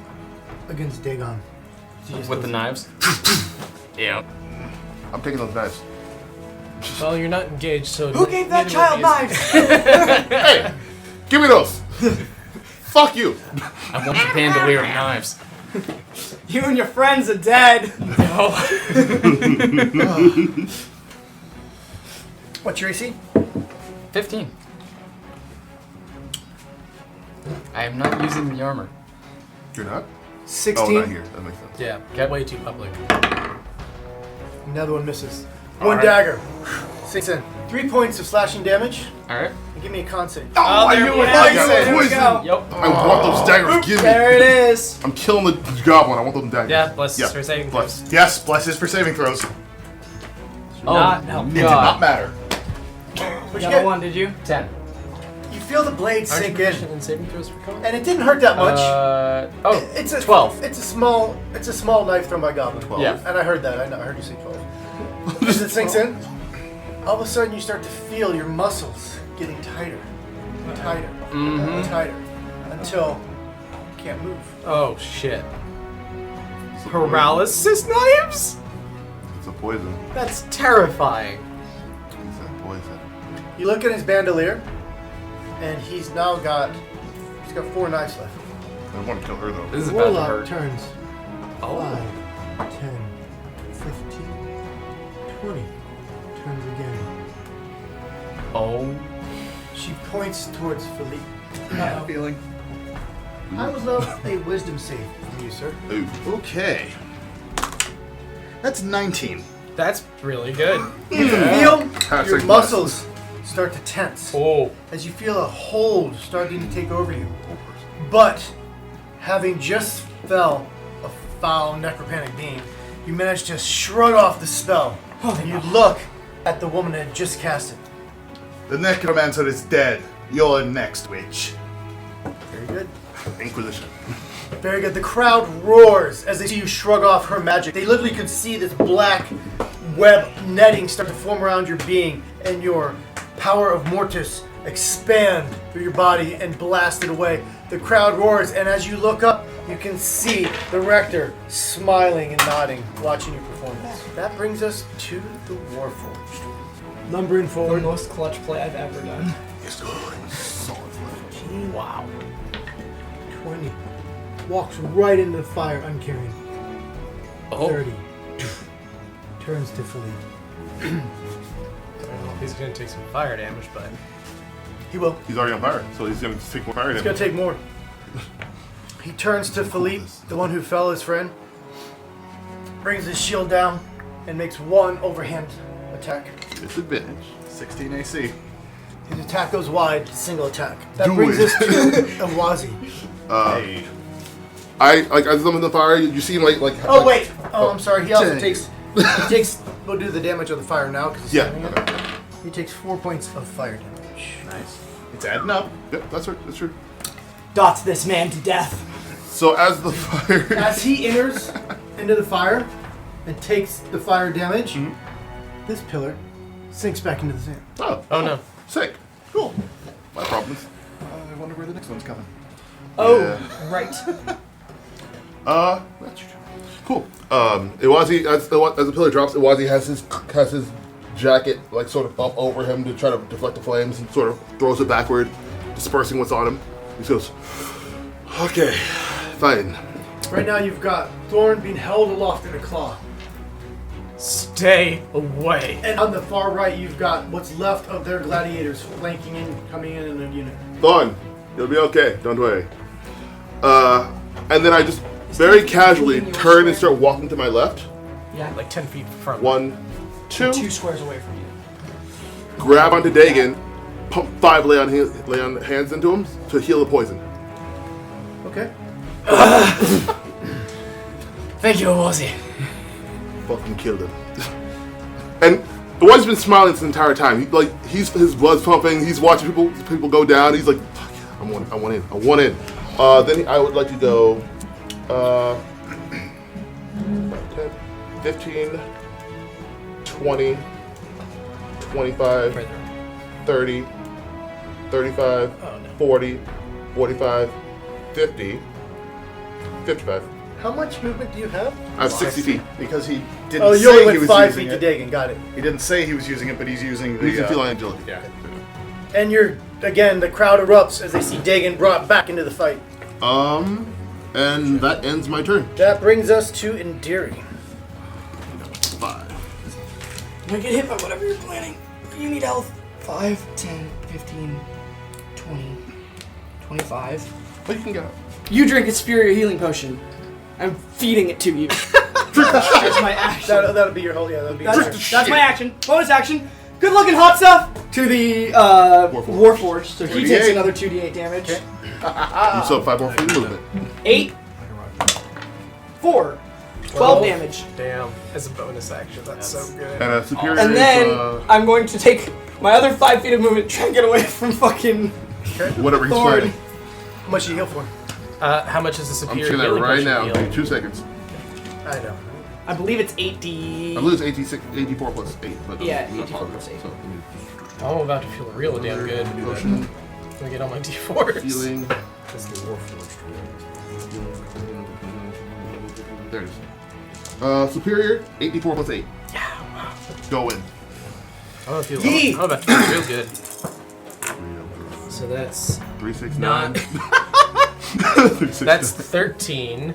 against Dagon. So he just With the goes- knives? Yeah. I'm taking those knives. Well, you're not engaged, so. Who gave that neither child will be- knives? Hey! Give me those! Fuck you! I want the bandolier of knives. You and your friends are dead. What's your AC? 15. I am not using the armor. You're not? 16. Oh, not here. That makes sense. Yeah, get way too public. Another one misses. All One right. dagger. 6 in. 3 points of slashing damage. Alright. And give me a con save. Oh, I there knew we it! go. I got There we poison! go. Yep. I want those daggers. Give me! There it is. I'm killing the goblin. I want those daggers. Yeah, bless for saving bless. Yes, blesses for saving throws. It Oh, Not no, did not God. matter. What You you got a get? 1, did you? 10. You feel the blade Aren't you sink proficient in, in saving throws for con? and it didn't hurt that much. Oh, It's a 12. It's a small knife thrown by goblin. 12. Yeah. And I heard that. I heard you say 12. As it sinks in, all of a sudden you start to feel your muscles getting tighter, and tighter, and tighter, until you can't move. Oh shit. Paralysis knives? It's a poison. That's terrifying. It's a poison. You look at his bandolier, and he's got 4 knives left. I don't want to kill her though. This is about to Warlock hurt. turns Oh. 5, 10, 15, 20. Turns again. Oh. She points towards Philippe. Bad feeling. I would love a wisdom save from you, sir. Ooh. Okay. That's 19. That's really good. You feel Hashtag your blessed. muscles start to tense Oh. as you feel a hold starting to take over you. But having just fell a foul necropanic being, you manage to shrug off the spell. And you look at the woman that had just cast it. The necromancer is dead. You're next, witch. Very good. Inquisition. Very good. The crowd roars as they see you shrug off her magic. They literally could see this black web netting start to form around your being, and your power of Mortis expand through your body and blast it away. The crowd roars, and as you look up, you can see the rector smiling and nodding, watching your performance. That brings us to the Warforged. Lumbering The forward. most clutch play I've ever done. It's good. Solid flavor. Wow. 20. Walks right into the fire, uncarrying. Oh. 30. Turns to Philippe. I don't know if he's gonna take some fire damage, but He will. He's already on fire, so he's gonna take more fire It's damage. gonna take more. He turns to Philippe, the one who fell his friend, brings his shield down, and makes one overhand attack. It's advantage. 16 AC. His attack goes wide, single attack. That Do brings it. us to Awazi. Hey. I like as I'm in the fire. You see him like. Oh wait. Oh, I'm sorry. He also Dang. takes. We'll do the damage of the fire now because he's Yeah. saving it. He takes 4 points of fire damage. Nice. It's adding up. Yep, that's right. That's true. Dots this man to death. So as the fire. As he enters into the fire and takes the fire damage, this pillar sinks back into the sand. Oh no. Sick. Cool. My problems. I wonder where the next one's coming. Oh, Yeah. right. That's true. Cool. Iwazi, as the pillar drops, Iwazi has his jacket like sort of up over him to try to deflect the flames, and sort of throws it backward, dispersing what's on him. He goes, "Okay, fine." Right now you've got Thorn being held aloft in a claw. stay away. And on the far right you've got what's left of their gladiators flanking in, coming in a unit. Thorn, you'll be okay. Don't worry. And then I just very casually turn and start walking to my left. Yeah, Like 10 feet from 1, 2, 2 squares away from you. grab onto Dagon, pump 5 lay on hands into him to heal the poison. Okay. Thank you, Awazi. Fucking killed him. And the one's been smiling this entire time. His blood's pumping. He's watching people go down. He's like, fuck yeah, I want in. Then I would like to go 10, 15, 20, 25, 30, 35, 40, 45, 50, 55. How much movement do you have? I have 60 feet. Because he didn't Oh, you say only he went was 5 using feet to it. Dagon. Got it. He didn't say he was using it, but he's using the. He's a feline agility. Yeah. And again, the crowd erupts as they see Dagon brought back into the fight. And that ends my turn. That brings us to Indiri. 5. You're gonna get hit by whatever you're planning. You need health. 5, 10, 15, 20, 25. But you can get up. You drink a superior healing potion. I'm feeding it to you. That's my action. That'll be your whole, yeah, that'll be your That's my action. Bonus action. Good looking hot stuff to the Warforged. So he takes 38. another 2d8 damage. You still have 5 more feet of movement. 8, 4, 12 damage. Damn, as a bonus action, that's so good. And a superior And then is, I'm going to take my other 5 feet of movement, try and get away from fucking whatever he's Thorn. fighting. How much do you heal for? How much is the I'm superior checking that healing right potion now. heal? Give me 2 seconds. I know. I believe it's 80. I lose 84 plus 8. But Yeah, I'm not 84 positive, plus 8. So, I'm about to feel real damn good. potion, Let me get all my d4s. healing. This is the Warforged one. There it is. Superior, 8d4 plus 8. Yeah. Go in. I'm about to feel real good. So that's 3, 6, Not- 9. 3, 6, That's 13.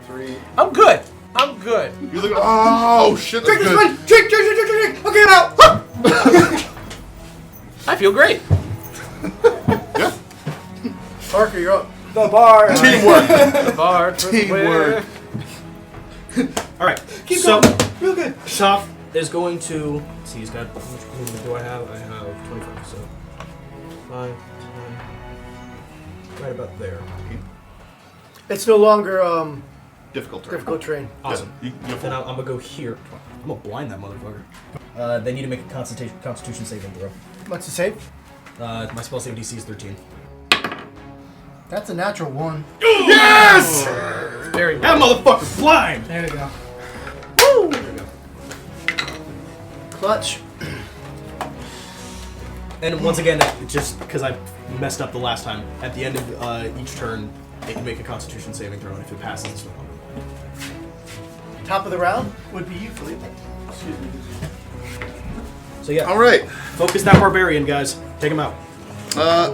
3. I'm good. I'm good. You look. Oh shit! That's drink this good. one. Drink. Okay, I'm out. I feel great. Yeah. Parker, you're up. The bar. Teamwork. The bar for the Teamwork. win. All right. Keep so, going. Real good. Soph is going to. Let's see, he's got. How much movement do I have? I have 25. So 5, 10, right about there. It's no longer Difficult terrain. difficult terrain. Awesome. You Then I'm gonna go here. I'm gonna blind that motherfucker. They need to make a Constitution saving throw. What's the save? My spell save DC is 13. That's a natural 1. Yes! Very That well. motherfucker's blind. There we go. Clutch. And once again, just because I messed up the last time, at the end of each turn, it can make a Constitution saving throw, and if it passes, it's no longer blind. Top of the round would be you, Felipe. So yeah, All right. focus that barbarian, guys. Take him out.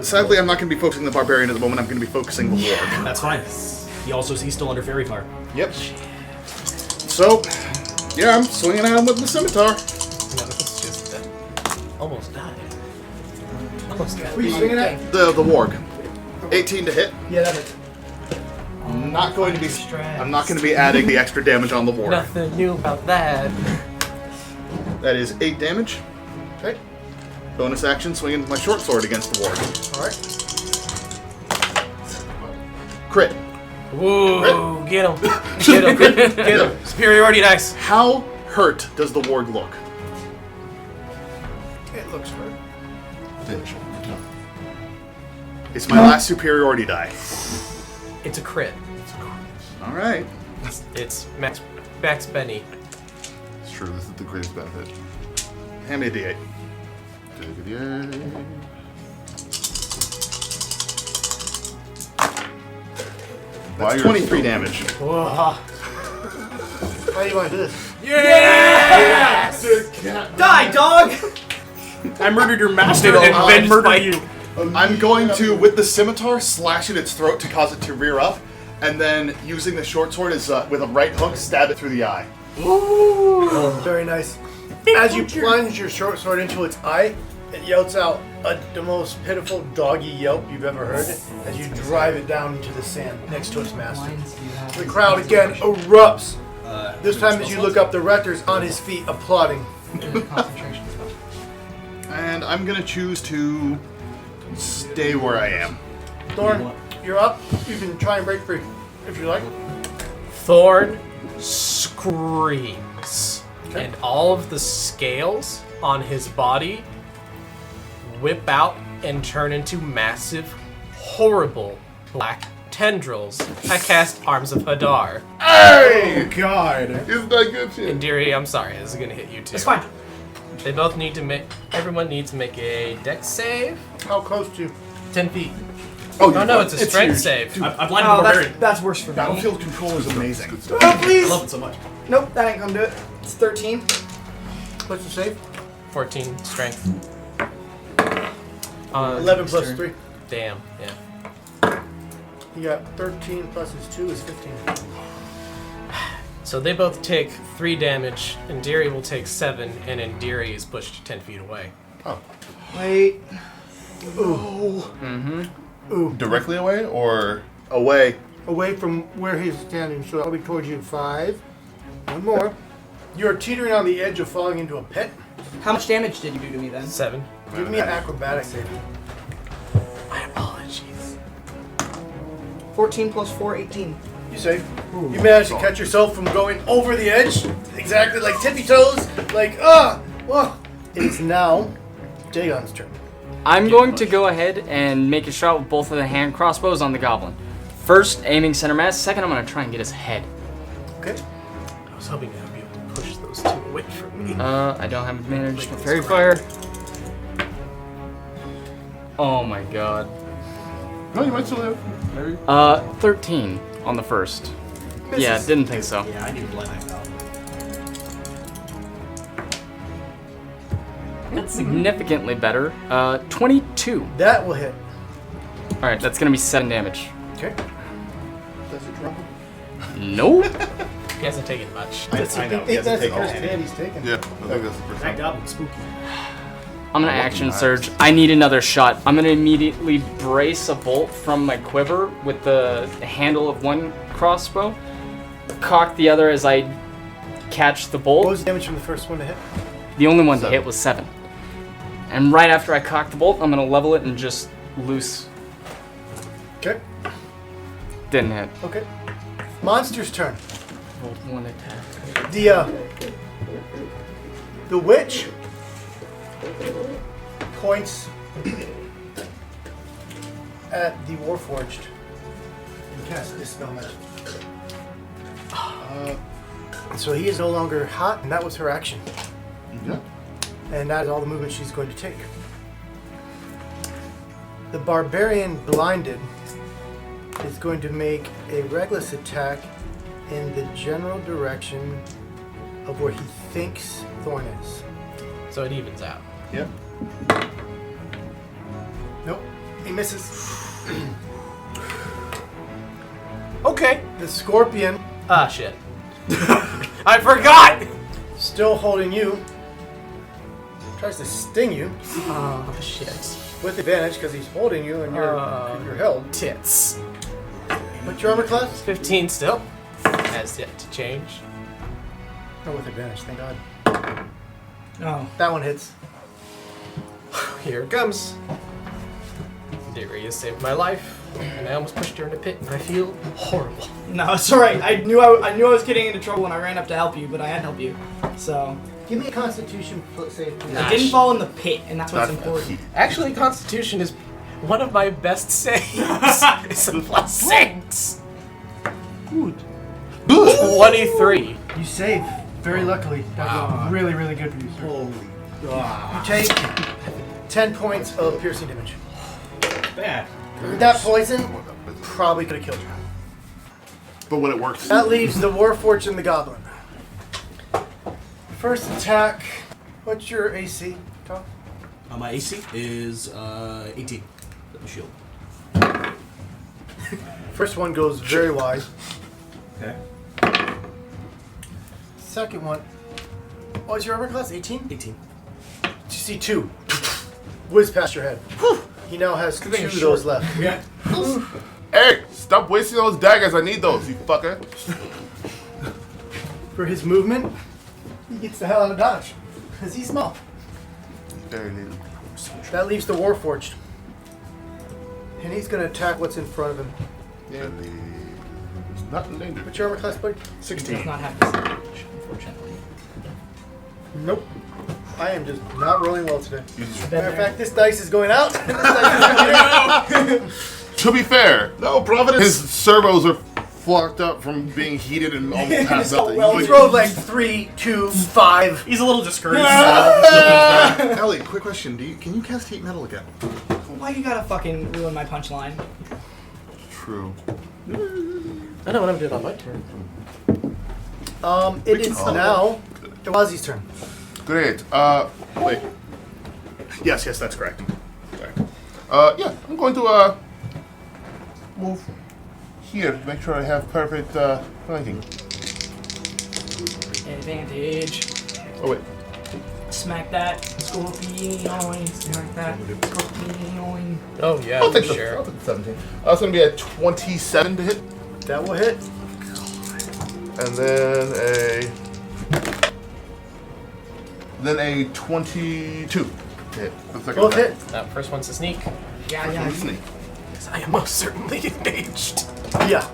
Sadly, I'm not going to be focusing the barbarian at the moment. I'm going to be focusing the warg. That's fine. He's still under fairy fire. Yep. So, yeah, I'm swinging at him with the scimitar. No, it's just almost died. Almost died. Who are you swinging at? The warg. 18 to hit. Yeah, that is. I'm not going to be adding the extra damage on the warg. Nothing new about that. That is 8 damage. Okay. Bonus action, swinging my short sword against the warg. Alright. Crit. Whoa, get him. Get him. Get him. Superiority dice. How hurt does the warg look? It looks hurt. It's my last superiority die. It's a crit. All right. It's Max Benny. It's true. This is the greatest benefit. Hand me a d8. Take it, yay. That's 23 damage. How do you want to do this? Die, dog. I murdered your master Dude, and then murdered Spike. you. I'm going to, with the scimitar, slash at its throat to cause it to rear up, and then using the short sword as with a right hook, stab it through the eye. Very nice. As you plunge your short sword into its eye, it yelps out the most pitiful doggy yelp you've ever heard as you drive it down into the sand next to its master. The crowd again erupts. This time as you look up, the rector's on his feet applauding. Concentration spell. And I'm going to choose to stay where I am. Thorn, you're up. You can try and break free if you like. Thorn screams, and all of the scales on his body whip out and turn into massive, horrible black tendrils. I cast Arms of Hadar. Hey! God. Isn't that good shit? Indiri, I'm sorry, this is gonna hit you too. It's fine. They both need to make. Everyone needs to make a dex save. How close to you? 10 feet. Oh, Oh no, it's a strength huge. save. I blinded Oh, the barbarian. that's worse for me. Battlefield control is amazing. Oh, I please! love it so much. Nope, that ain't gonna do it. It's 13. What's the save? 14 strength. 11 plus 3. Damn. Yeah. You got 13 plus his 2 is 15. So they both take 3 damage. Indiri will take 7, and Indiri is pushed 10 feet away. Wait. Directly away or Away. Away from where he's standing, so I'll be towards you. 5. One more. You're teetering on the edge of falling into a pit. How much damage did you do to me then? 7. Give me an acrobatic save. My apologies. 14 plus 4, 18. You save. You manage to catch yourself from going over the edge, exactly like tippy toes, like whoa. It is now Dagon's turn. I'm going to go ahead and make a shot with both of the hand crossbows on the goblin. First, aiming center mass. Second, I'm going to try and get his head. Okay. I was hoping I'd be able to push those 2 away from me. I don't have advantage with fairy fire. Oh my god. No, you might still live. Maybe. 13 on the first. Yeah, didn't think so. Yeah, I need to let that go. That's significantly beter. 22. That will hit. Alright, that's gonna be 7 damage. Okay. Does it drop? Nope. He hasn't taken much. I know. I He think hasn't that's the taken first any. hit he's taken. Yeah, I think that's the first That time. goblin's spooky. I'm gonna action surge. I need another shot. I'm gonna immediately brace a bolt from my quiver with the handle of one crossbow, cock the other as I catch the bolt. What was the damage from the first one to hit? The only one to hit was 7. And right after I cock the bolt, I'm gonna level it and just loose. Okay. Didn't hit. Okay. Monster's turn. Rolled 1 attack. The witch points at the Warforged and casts Dispel Magic. So he is no longer hot, and that was her action. Yeah. And that is all the movement she's going to take. The Barbarian Blinded is going to make a reckless attack in the general direction of where he thinks Thorn is. So it evens out. Yep. Nope, he misses. Okay. The Scorpion, Ah, shit. I forgot! still holding you, tries to sting you Oh, shit. with advantage because he's holding you and you're held. Tits. What's your armor class? 15 still. Has yet to change. Oh, with advantage, thank God. Oh. That one hits. Here it comes. Daria saved my life, and I almost pushed her in a pit, and I feel horrible. No, it's alright. I knew I was getting into trouble when I ran up to help you, but I had to help you. So Give me a Constitution save, please. I didn't fall in the pit, and that's what's important. Actually, Constitution is one of my best saves. It's a +6. Good. 23. You save. Very luckily. That's really, really good for you, sir. Holy You take 10 points of piercing damage. bad. That poison probably could have killed you. But when it works. That leaves the Warforged and the Goblin. First attack. What's your AC, Tom? My AC is 18. Let me shield. First one goes very wide. Okay. Second one. What was your armor class? 18? 18. You see 2. Whiz past your head. He now has 2 of those left. Yeah. Hey, stop wasting those daggers. I need those, you fucker. For his movement, he gets the hell out of dodge. Because he's small. Very little. That leaves the Warforged. And he's going to attack what's in front of him. It's not in danger. What's your armor class, buddy? He does not have disadvantage, unfortunately. Nope. I am just not rolling well today. Bet Matter of there. fact, this dice is going out. And this dice is going in. To be fair, no, Providence. His servos are fucked up from being heated and almost passed out. He's rolled like 3, 2, 5. He's a little discouraged. Ellie, quick question. Can you cast heat metal again? Why you gotta fucking ruin my punchline? True. I know what I'm doing on my turn. It is now Ozzy's turn. Great. Wait. Yes, that's correct. Sorry. Yeah, I'm going to, move here to make sure I have perfect, flanking. Advantage. Oh, wait. Smack that. Scorpion. Smack that. Scorpion. Oh, yeah, I'll take the, sure. I'll take the 17. It's going to be a 27 to hit. That will hit. And then a 22 to hit. The second Both attack. hit. That first one's a sneak. Yeah. Sneak. Because I am most certainly engaged. Yeah.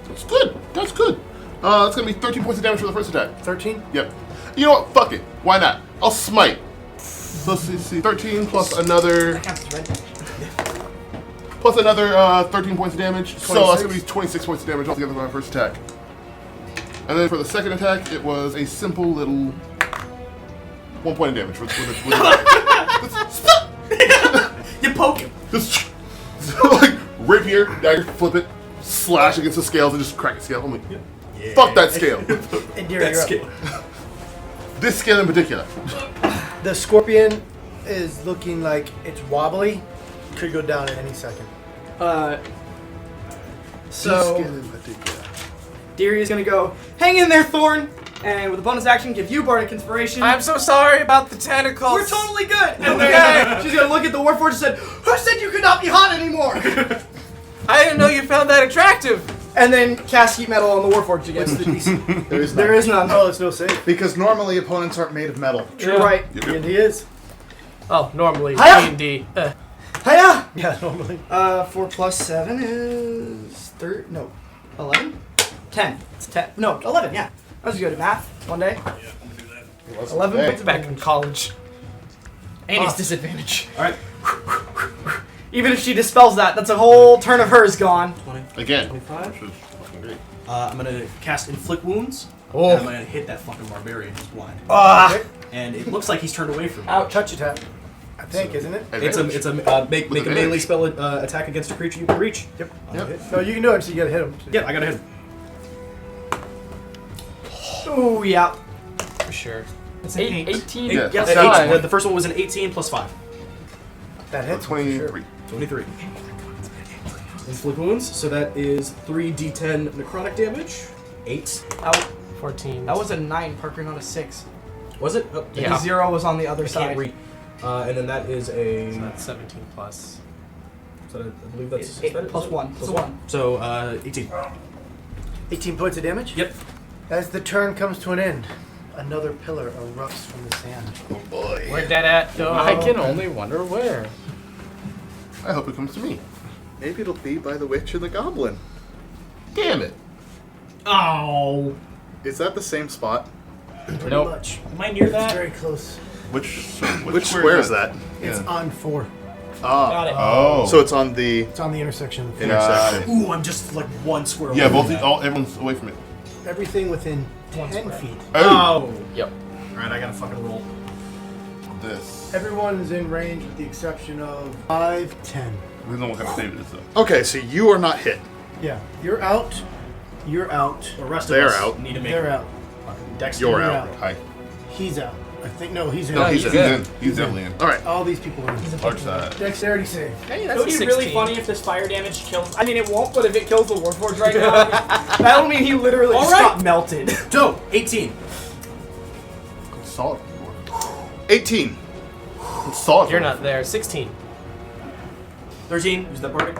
That's good. That's good. That's going to be 13 points of damage for the first attack. 13. Yep. You know what? Fuck it. Why not? I'll smite. So let's see. 13 plus another... That counts as red damage. Plus another 13 points of damage. So that's 26. going to be 26 points of damage altogether for my first attack. And then for the second attack, it was a simple little 1 point of damage with the You poke him. Just like rapier, dagger, flip it, slash against the scales, and just crack the scale. I'm like, fuck that scale. And Deary, That you're up. scale. This scale in particular. The scorpion is looking like it's wobbly. Could go down at any second. This So scale in particular. Deary is gonna go, hang in there, Thorn, and with a bonus action, give you bardic inspiration. I'm so sorry about the tentacles. We're totally good. And then she's gonna look at the Warforged and said, "Who said you could not be hot anymore?" I didn't know you found that attractive. And then cast heat metal on the Warforged against the DC. There is There is none. Oh, it's no save. Because normally opponents aren't made of metal. You're right. And he is. Oh, normally Hiya! D&D. Hiya! Yeah, normally. 4 plus 7 is 11? 10. It's 10. No, 11, yeah. I was good at math one day. 11 Hey. points of Back in damage. college. And it's disadvantage. Alright. Even if she dispels that, that's a whole turn of hers gone. 20. Again. 25. Which is fucking great. I'm gonna cast Inflict Wounds. Oh. And I'm gonna hit that fucking barbarian who's blind. Okay. And it looks like he's turned away from me. Ouch. Touch attack. I think, isn't it? It's a make a advantage. melee spell attack against a creature you can reach. Yep. I'll hit. No, you can do it, so you gotta hit him. Yeah, I gotta hit him. Oh, yeah. For sure. It's an 8. 18 Yeah. Yeah, plus Yeah. 5. the first one was an 18 plus 5. That hits. for sure. 23. 23. Inflict wounds, so that is 3d10 necrotic damage. 8. That, 14. that was a 9, Parker, not a 6. Was it? Oh, Yeah. The 0 was on the other I side. can't read. And then that is a. So that's 17 plus. So I believe that's. Eight plus 1. Plus 1. So 18. 18 points of damage? Yep. As the turn comes to an end, another pillar erupts from the sand. Oh boy. Where'd that at go? I can only wonder where. I hope it comes to me. Maybe it'll be by the witch and the goblin. Damn it. Oh. Is that the same spot? Pretty Nope. much. Am I near It's that? very close. Which square is that? It's Yeah. on 4. Got it. Oh. So it's on the It's on the intersection. intersection. Ooh, I'm just like one square Yeah, away both from that. everyone's away from it. Everything within 10 feet. Oh. Yep. Alright, I gotta fucking roll. This. Everyone's in range with the exception of 5, 10. We don't know what kind of save it is though. Okay, so you are not hit. Yeah, you're out. You're out. The rest They're of us out. need to make They're out. fucking dex. You're You're out. out. Hi. He's out. I think, no, he's in. No, he's he's good. in. He's definitely in. All right. All these people are in. Large side. Dexterity save. Hey, It that's would a be 16. really funny if this fire damage kills. I mean, it won't, but if it kills the Warforged right now, that'll mean he literally All just right. got melted. Dope. 18. Solid. 18. Solid. You're not there. 16. 13. Use that bardic.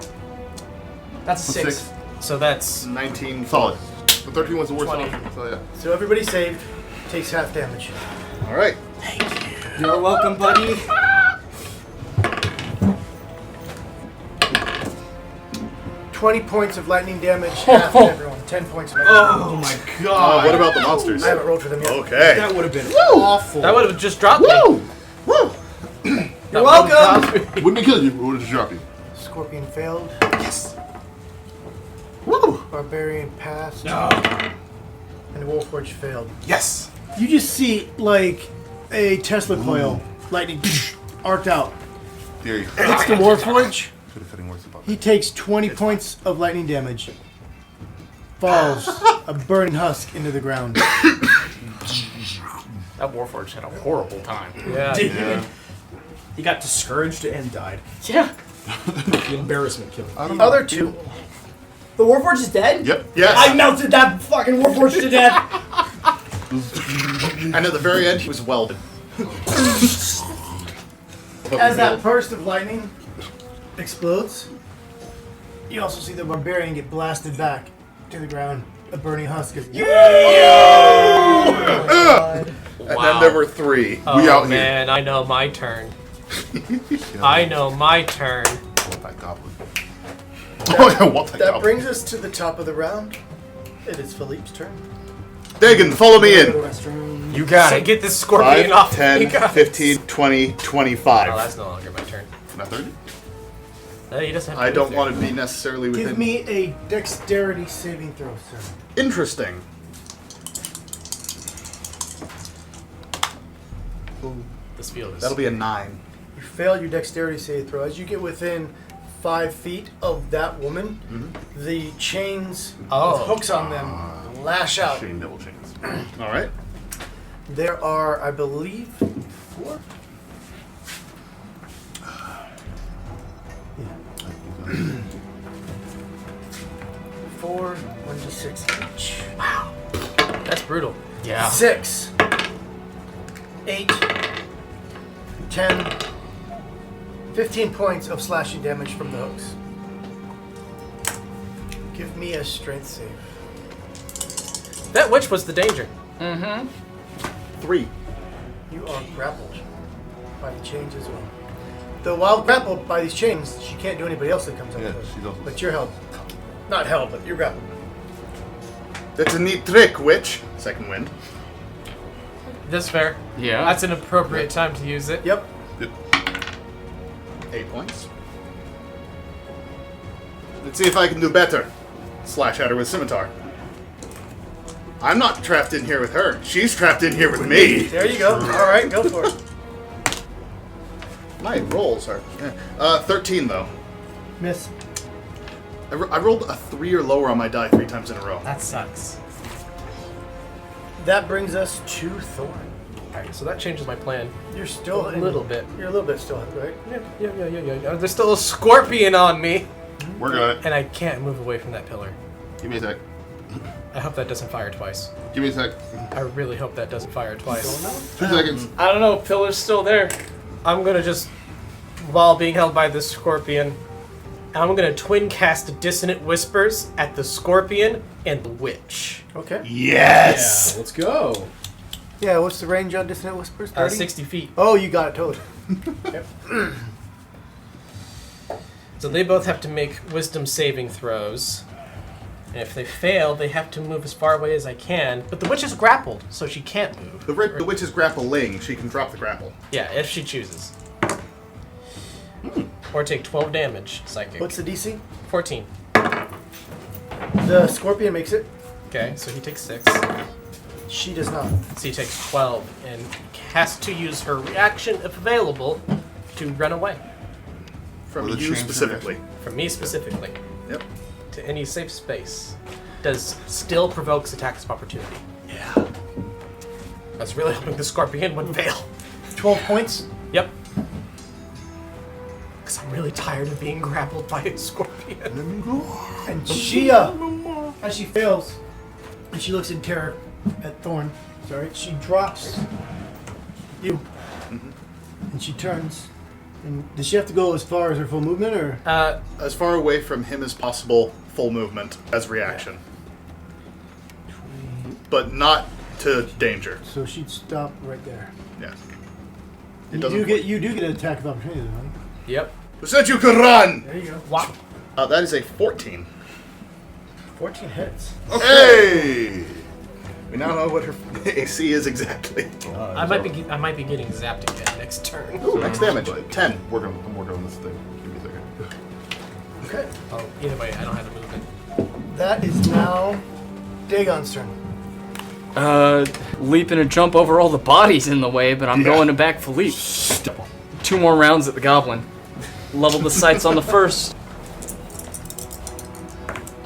That's a 6. 6. So that's 19. Solid. The 13 was the worst 20. option. So yeah. So everybody saved. Takes half damage. All right. You're welcome, buddy. $20 points of lightning damage, half to everyone. 10 points of lightning Oh my god. What about the monsters? I haven't rolled for them yet. Okay. That would have been awful. that would have just dropped me. Woo! You're welcome. Wouldn't have killed you. It would have just dropped you. Scorpion failed. Yes. Woo! Barbarian passed. No. And Warforged failed. Yes. You just see, like, a Tesla coil. Lightning arced out. There you go. Hits the Warforged. Could have cutting worse about He takes 20 points of lightning damage. Falls a burning husk into the ground. That Warforged had a horrible time. Yeah. Yeah. He got discouraged and died. Yeah. The embarrassment killed him. The other two. The Warforged is dead? Yep. Yes. I melted that fucking Warforged to death. And at the very end, he was welded. As that burst of lightning explodes, you also see the barbarian get blasted back to the ground. A burning husk is. And then there were 3. Oh, We out here. man, I know my turn. I know my turn. Want that goblin. Oh, I want that That goblin. brings us to the top of the round. It is Philippe's turn. Dagon, follow me Go to the in. restroom. You gotta get this scorpion off 5, me, 10, guys. 15, 20, Oh, 25. that's no longer my turn. Not 30? He doesn't have to I move don't there. want to be necessarily Give within. me a dexterity saving throw, sir. Interesting. This field is. That'll be a 9. You failed your dexterity save throw. As you get within 5 feet of that woman, the chains with hooks on them lash out. Chain double chains. All right. There are, I believe, 4? Yeah. 4, 1d6 each. Wow. That's brutal. Yeah. 6, 8, 10, 15 points of slashing damage from the hooks. Give me a strength save. That witch was the danger. Mm-hmm. 3. You are grappled by the chains as well. Though while grappled by these chains, she can't do anybody else that comes up Yeah, with her. she's also. But you're held. Not held, but you're grappled. That's a neat trick, witch. Second wind. That's fair. Yeah. That's an appropriate time to use it. Yep. 8 points. Let's see if I can do better. Slash at her with scimitar. I'm not trapped in here with her. She's trapped in here with me. There you go. All right, go for it. My rolls are 13 though. Miss. I rolled a 3 or lower on my die 3 times in a row. That sucks. That brings us to Thorn. Alright, so that changes my plan. You're still A little bit. You're a little bit still, right? Yeah. There's still a scorpion on me. Working on it. And I can't move away from that pillar. Give me a sec. I hope that doesn't fire twice. Give me a sec. I really hope that doesn't fire twice. 2 seconds. I don't know. Pillar's still there. I'm gonna just, while being held by this scorpion, I'm gonna twin cast Dissonant Whispers at the scorpion and the witch. Okay. Yes. Yeah, let's go. Yeah, what's the range on Dissonant Whispers? 30? 60 feet. Oh, you got it, totally. Yep. So they both have to make wisdom saving throws. And if they fail, they have to move as far away as I can. But the witch is grappled, so she can't move. The witch is grappling. She can drop the grapple. Yeah, if she chooses. Or take 12 damage, psychic. What's the DC? 14. The scorpion makes it. Okay, so he takes 6. She does not. So he takes 12 and has to use her reaction, if available, to run away. From With a you chain specifically. From me specifically. Yep. To any safe space. Does still provokes attacks of opportunity. Yeah. I was really hoping the scorpion would fail. 12 points. Yep. Because I'm really tired of being grappled by a scorpion. And she, as she fails, and she looks in terror at Thorn, she drops you. And she turns. And does she have to go as far as her full movement, or? As far away from him as possible, full movement as reaction. But not to danger. So she'd stop right there. Yeah. You do get an attack of opportunity, though, right? Yep. Who said you could run? There you go. Wow. That is a 14. 14 hits. Hey! We now know what her AC is exactly. I might be getting zapped again next turn. Ooh, max damage. 10. I'm working on this thing. Give me a second. Okay. Oh, either way, I don't have the movement. That is now Dagon's turn. Leap and a jump over all the bodies in the way, but I'm going to back Philippe. 2 more rounds at the goblin. Level the sights on the first.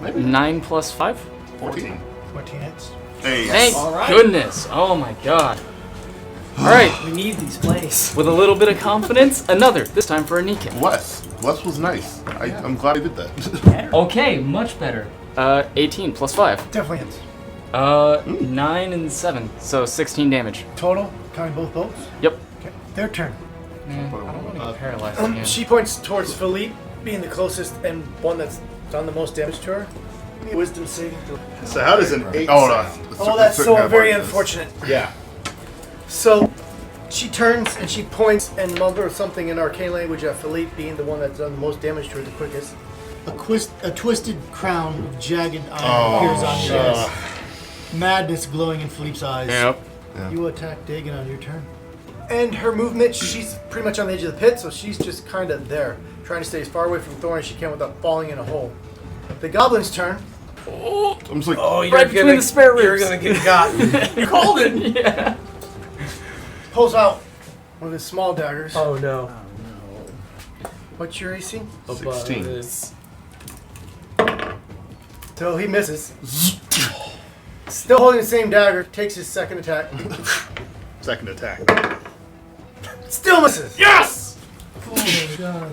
Maybe. 9 plus 5? 14. 14 hits. Hey. Thank goodness. Oh my god. Alright, We need these plays. with a little bit of confidence, another, this time for a knee kick. Wes was nice. I'm glad he did that. Okay, much better. 18 plus 5. Definitely hits. 9 and 7, so 16 damage. Total, counting both bolts. Yep. Okay. Their turn. I don't want to get paralyzed again. She points towards Philippe, being the closest and one that's done the most damage to her. Give me a wisdom saving throw. So how does an 8 Oh, sound? no. Oh, that's so very unfortunate. Yeah. So, she turns and she points and mumbles something in arcane language at Philippe, being the one that's done the most damage to her the quickest. A twisted crown of jagged iron appears on your head. Madness glowing in Philippe's eyes. Yep. Yeah. You attack Dagon on your turn. And her movement, she's pretty much on the edge of the pit, so she's just kind of there, trying to stay as far away from Thorn as she can without falling in a hole. The goblin's turn. I'm just like, Right between the spare ribs. You're gonna get got. You called it! Yeah. Pulls out one of his small daggers. Oh no. What's your AC? 16. Is So he misses. Still holding the same dagger. Takes his second attack. Second attack. Still misses. Yes! Oh my god.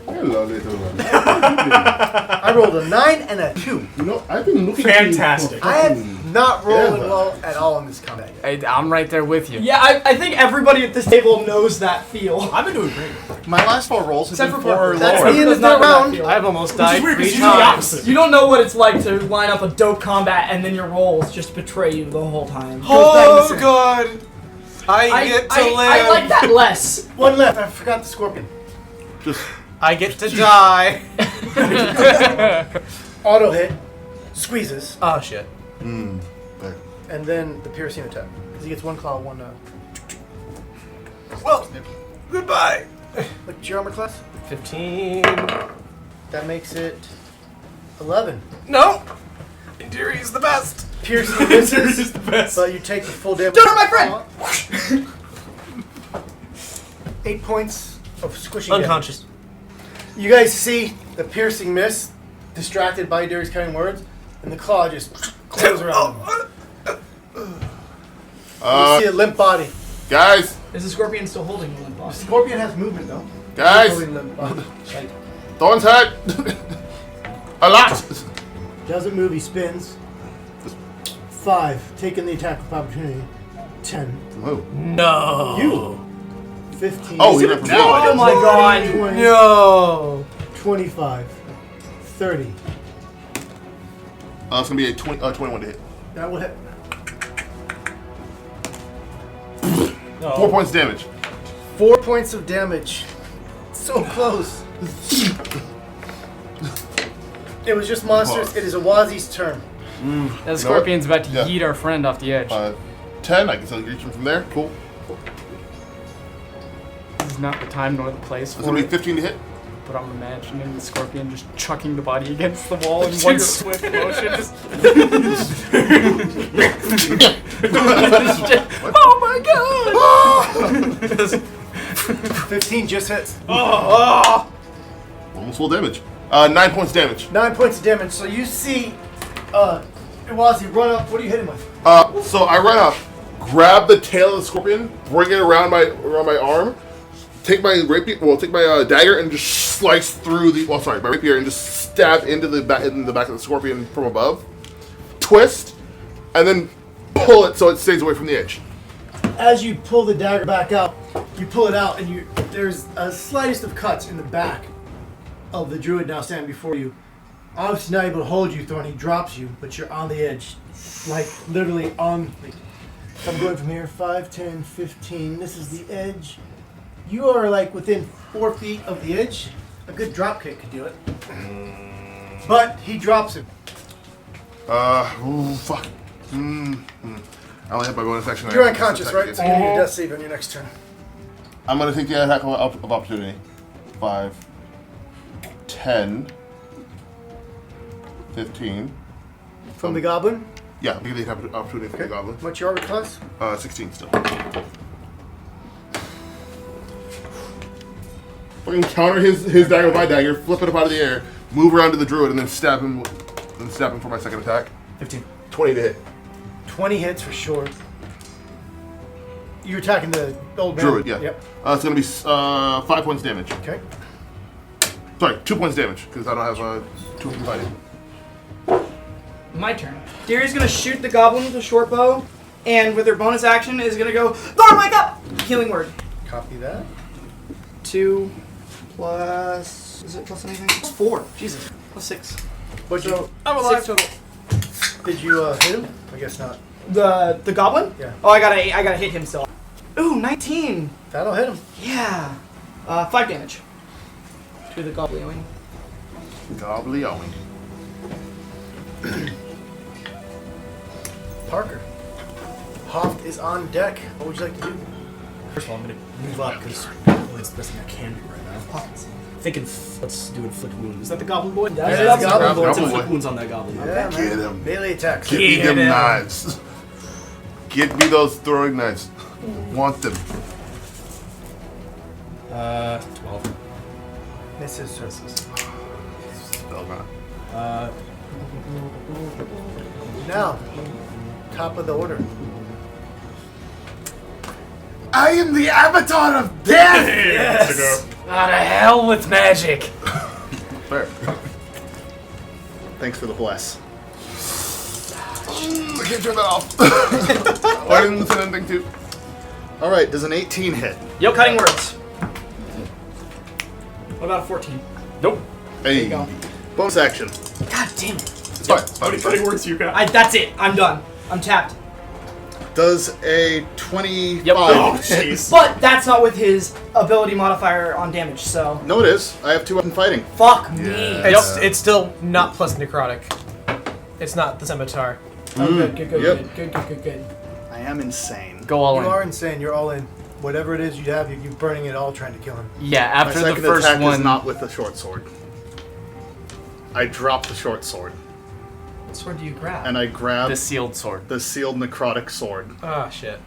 Hello, little one. I rolled a 9 and a 2. You know, I've been looking Fantastic. I am not rolling Yeah. well at all in this combat. I'm right there with you. Yeah, I think everybody at this table knows that feel. I've been doing great. My last 4 rolls have Except been for 4 or That's lower. the end of Does not the know that round. feel. I've almost Which is died weird 3 because you're the times. opposite. You don't know what it's like to line up a dope combat and then your rolls just betray you the whole time. Oh god! I get to live. I like that less. One left. I forgot the scorpion. Just I get to die. Auto hit. Squeezes. Oh shit. there. And then the piercing attack. Because he gets one claw, one. Well, goodbye. What's your armor class? 15. That makes it 11. No. Interior's the best. Piercing misses. is the best. But you take the full damage. Don't hurt my friend! 8 points of squishing damage. Unconscious. You guys see the piercing miss, distracted by Darius' cutting words, and the claw just closes around him. You see a limp body. Guys, Is the scorpion still holding the limp boss? Scorpion has movement though. guys, Holding limp body. Thorn's hurt. A lot. Doesn't move, he spins. 5, taking the attack of opportunity. 10. Oh, No. You. 15. oh, he went from Oh my god. 20, No. 25. 30. It's gonna be a 21 to hit. That will hit. 4 points damage. 4 points of damage. So close. It was just monsters. It is Awazi's turn. That scorpion's about to Yeah. yeet our friend off the edge. 10. I can still reach him from there. Cool. This is not the time nor the place It's for gonna be it. 15 to hit. But I'm imagining the scorpion just chucking the body against the wall in one swift motion. Just oh my god! 15 just hits. Almost full damage. 9 points damage. 9 points of damage. So you see Awazi run up. What are you hitting with? So I run up, grab the tail of the scorpion, bring it around my arm, take my rapier, take my dagger, and just slice through my rapier, and just stab into the back of the scorpion from above. Twist, and then pull it so it stays away from the edge. As you pull the dagger back out, you pull it out, and there's a slightest of cuts in the back of the druid now standing before you. Obviously not able to hold you, Thorn. He drops you, but you're on the edge. Like, literally on... I'm going from here, 5, 10, 15. This is the edge. You are, like, within 4 feet of the edge. A good drop kick could do it. But he drops him. Fuck. I only have my bonus action. You're unconscious, right? So you're going to do a death save on your next turn. I'm gonna take the attack of opportunity. 5, 10, 15. From the goblin. Yeah, I'm gonna get the opportunity from the goblin. What's your armor class? 16 still. Fucking counter his dagger with my dagger, flip it up out of the air, move around to the druid, and then stab him for my second attack. 15. 20 to hit. 20 hits for sure. You're attacking the old man. Druid, yeah. Yep. It's gonna be 5 points damage. Okay. Sorry, 2 points damage, because I don't have 2 fighting. My turn. Darius gonna shoot the goblin with a short bow, and with her bonus action is gonna go, Thor, wake up! Healing word. Copy that. 2 plus... Is it plus anything? It's 4. Jesus. Plus 6. But so, I'm alive total. did you hit him? I guess not. The goblin? Yeah. Oh, I gotta hit him still. Ooh, 19. That'll hit him. Yeah. 5 damage. To the goblin. Gobbly-owing. Parker. Hoft is on deck. What would you like to do? First of all, I'm gonna move up because it's the best thing I can do right now. Thinking, let's do inflict wounds. Is that the goblin boy? That's the goblin boy. Let's Goblin inflict boy. wounds on that goblin. Yeah, Get man. him. Melee attacks. Give me them knives. Get me those throwing knives. Want them. 12. Misses, sir. Spell not. Now, top of the order. I am the avatar of death! Yes. Out of hell with magic. Fair. Thanks for the bless. I can't turn that off. Oh, I didn't listen to anything too. All right, does an 18 hit? Yo, cutting words. What about a 14? Nope. Hey. you go. Bonus action. God damn it. It's fine. It's How fine. many cutting words you got? That's it. I'm done. I'm tapped. Does a 25 Oh, hit? jeez. But that's not with his ability modifier on damage, so. No, it is. I have 2 weapon fighting. Fuck me. It's still not plus necrotic. It's not the scimitar. Oh, good, good, good, Yep. good. I am insane. Go all You in. are insane. You're all in. Whatever it is you have, you're burning it all trying to kill him. Yeah, My after the second first attack is one. not with the short sword. I drop the short sword What sword do you grab? and I grab The sealed sword. the sealed necrotic sword. Ah, shit.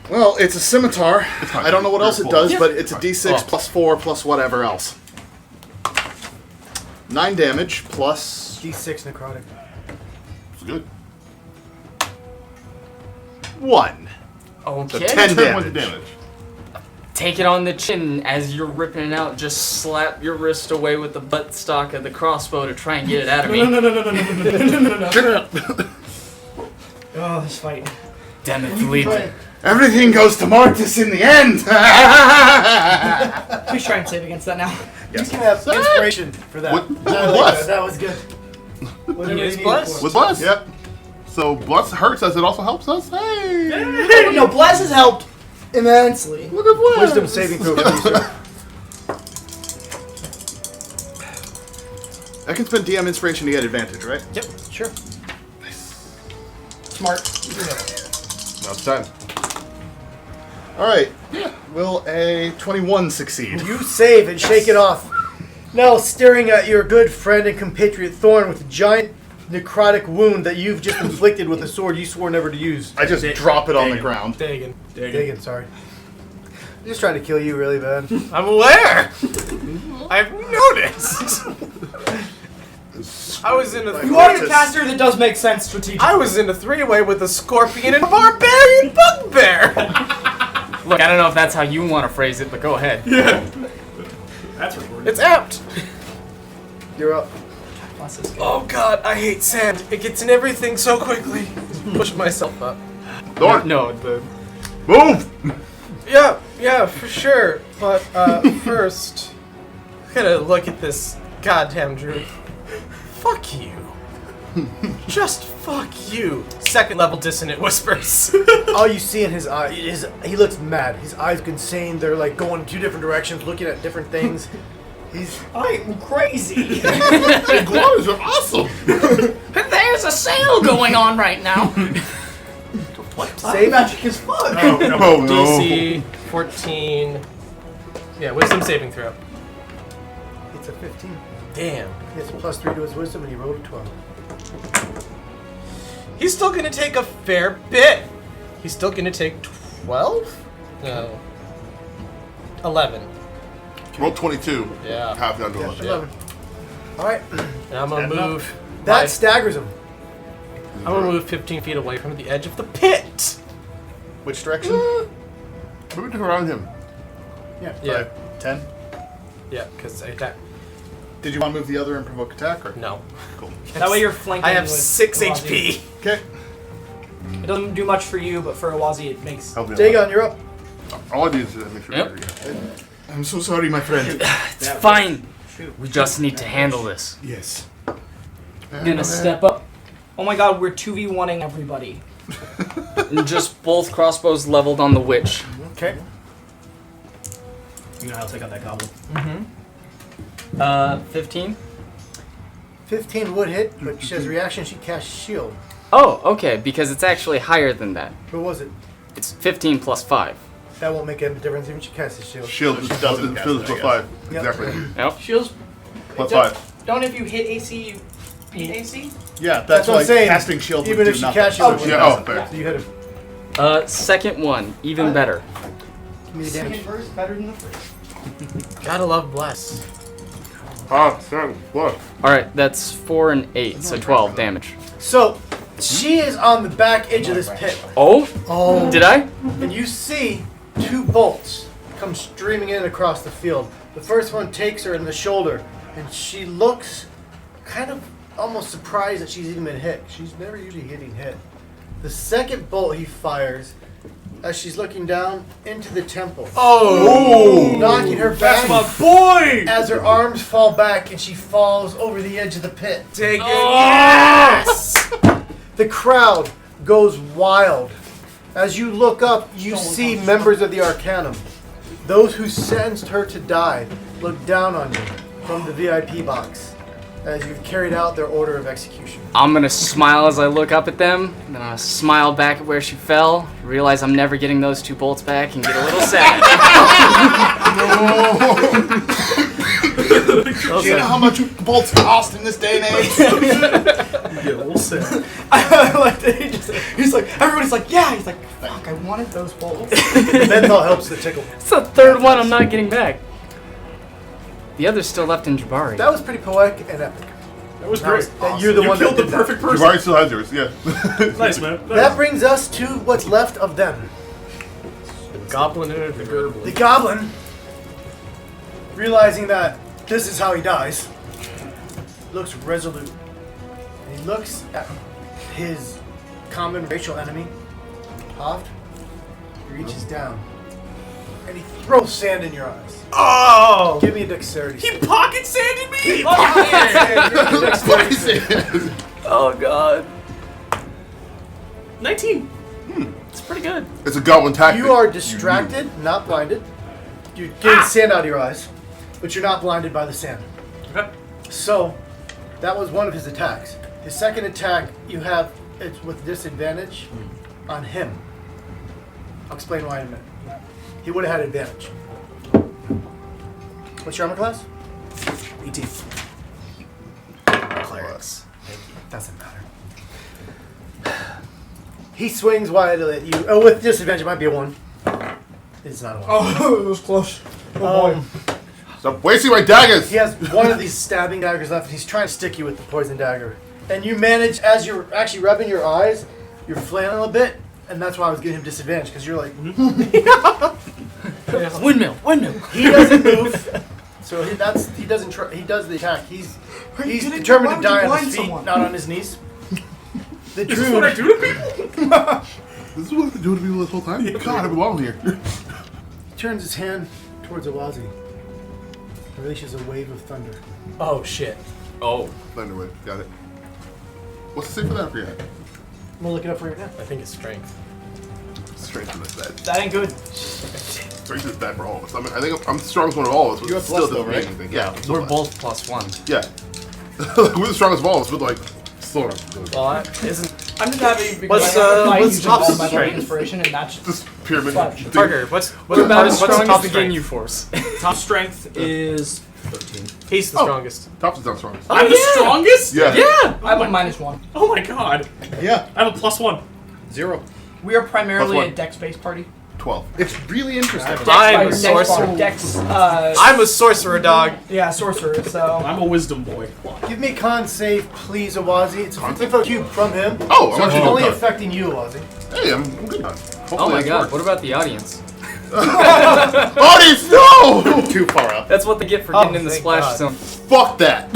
Well, it's a scimitar. fine. I don't know what else it You're does, full. but it's a d6 Oh. plus 4 plus whatever else. 9 damage plus D6 necrotic. It's good. 1. Okay. 10 10 points of damage. damage. Take it on the chin as you're ripping it out. Just slap your wrist away with the buttstock of the crossbow to try and get it out of me. No. Oh, this fight. Damn it, Felipe. Everything goes to Mortis in the end! Please try and save against that now. You can have inspiration for that. With I like bless. that. That was good. Whatever Use you need bless. it for. With bless? Yep. So bless hurts as it also helps us? Hey! No, Bless has helped immensely. Look at bless! Wisdom saving throw, please, sir. I can spend DM inspiration to get advantage, right? Yep, sure. Smart. Now it's time. Alright. Will a 21 succeed? You save and shake it off. Now staring at your good friend and compatriot Thorn with a giant necrotic wound that you've just inflicted with a sword you swore never to use. I just drop it on the ground. Dagon. Dagon, sorry. I'm just trying to kill you really bad. I'm aware! I've noticed! I was in a You are a caster that does make sense strategically. I was in a three-way with a scorpion and a barbarian bugbear! Look, I don't know if that's how you want to phrase it, but go ahead. That's recorded. It's apt! You're up. Oh god, I hate sand. It gets in everything so quickly. Push myself up. Thorn! No, the Move! Yeah, for sure. But first, I gotta look at this goddamn druid. Fuck you. Just fuck you. Second level dissonant whispers. All you see in his eye is he looks mad. His eyes go insane. They're like going in two different directions, looking at different things. I'm crazy. Iguanas are awesome! There's a sale going on right now. Save magic as fuck. Oh no. DC 14. Yeah, wisdom saving throw. It's a 15. Damn. He has a +3 to his wisdom, and he rolled a 12. He's still gonna take a fair bit. He's still gonna take 12? No. 11. Roll 22. Yeah. Half down to Yeah, 11. 11. All right, And I'm gonna move. that staggers him. I'm gonna move 15 feet away from the edge of the pit. Which direction? Move it around him. Yeah. 10. Yeah, because I attack. Did you want to move the other and provoke attack? Or? No. That way you're flanking. I have with 6 Awazi. HP. Okay. It doesn't do much for you, but for Awazi it makes. Help me out. Dagon, you're up. All I do is make sure Yep. you're good. I'm so sorry, my friend. It's fine. We just need to handle this. Yes. I'm gonna step up Oh my god, we're 2v1ing everybody. and just both crossbows leveled on the witch. Okay. You know how to take out that goblin. 15? 15 would hit, but she has reaction. She casts shield. Oh, okay, because it's actually higher than that. What was it? It's 15 plus 5. That won't make any difference. Even she casts a shield. Shield is doesn't cast shield it, is I plus guess. 5. Yep. Exactly. Yep. Shields. Plus don't- 5. Don't if you hit AC, you beat AC? Yeah, That's what why I'm saying. casting shield Even would if do she nothing. casts shield, Oh, she Yeah, doesn't. fair. So you hit him. Second one, even better. Give me the damage. Second verse better than the first. Gotta love bless. What? Alright, that's 4 and 8, so 12 damage. So, she is on the back edge of this pit, Oh? Did I? and you see 2 bolts come streaming in across the field. The first one takes her in the shoulder, and she looks kind of almost surprised that she's even been hit. She's never usually getting hit. The second bolt he fires, as she's looking down into the temple. Oh! Knocking her back. That's my boy! As her arms fall back and she falls over the edge of the pit. Take it. Yes! The crowd goes wild. As you look up, you see members of the Arcanum. Those who sentenced her to die look down on you from the VIP box as you've carried out their order of execution. I'm gonna smile as I look up at them, and then I'll smile back at where she fell, realize I'm never getting those 2 bolts back, and get a little sad. Do you know how much bolts cost in this day and age? Get a little sad. I like that he's like, everybody's like, yeah. He's like, fuck, I wanted those bolts. Menthol helps the tickle. It's the 3rd one I'm not getting back. The other's still left in Jabari. That was pretty poetic and epic. That was great. That you're the You one killed that the did perfect person. Jabari still has yours, yeah. Nice, man. That brings us to what's left of them. Goblin and the Gerbil. The Goblin, realizing that this is how he dies, looks resolute. And he looks at his common racial enemy, Hoft. He reaches down and he throws sand in your eyes. Oh! Give me a dexterity. He pocket sanded me! Oh god. 19. It's pretty good. It's a goblin tactic. You are distracted, not blinded. You're getting sand out of your eyes, but you're not blinded by the sand. Okay. So, that was one of his attacks. His second attack, you have it's with disadvantage on him. I'll explain why in a minute. He would have had advantage. What's your armor class? 18. Clerics. Doesn't matter. He swings wildly at you. Oh, with disadvantage, it might be a 1. It's not a 1. Oh, it was close. Oh boy. Stop wasting my daggers! He has one of these stabbing daggers left, and he's trying to stick you with the poison dagger. And you manage, as you're actually rubbing your eyes, you're flailing a bit, and that's why I was giving him disadvantage, because you're like, Windmill. he doesn't move. So he does the attack. He's determined to die on his feet, not on his knees. The Is this what I druid, do to people? This is what I've been doing to people this whole time? God, I've been long here. turns his hand towards Awazi. Releases a wave of thunder. Oh shit. Oh. Thunderwave, got it. What's the save for that for you? I'm gonna look it up for you right now. I think it's strength. Strength is bad. That ain't good. Strength is bad for all of us. I mean, I think I'm the strongest one of all of us. But You have still plus doesn't though, mean right? anything. Yeah. still We're bad. both +1. Yeah. We're the strongest of all of us, but like, sort of. Well, that isn't. I'm just happy because What's, I what's use top all my strength? inspiration, and that's This pyramid. Fuck. thing. Parker, what's About as what's strong top as the Ginyu strength? Force. Top strength is 13. He's the Oh. strongest. Tops is not strongest. I'm the strongest? Yeah. Yeah! I have a -1. Oh my god. Yeah. I have a +1. 0. We are primarily +1. a dex-based party. 12. It's really interesting. I'm a Dex- sorcerer. Dex, I'm a sorcerer, dog. yeah, sorcerer. So I'm a wisdom boy. Give me a con save, please, Awazi. It's a 50-foot cube from him. Oh, I'm so it's actually only good. affecting you, Awazi. Hey, I'm good now. Hopefully Oh my this god, works. what about the audience? Audience, no! Too far up. That's what they get for Oh, getting in the thank splash God. zone. Fuck that.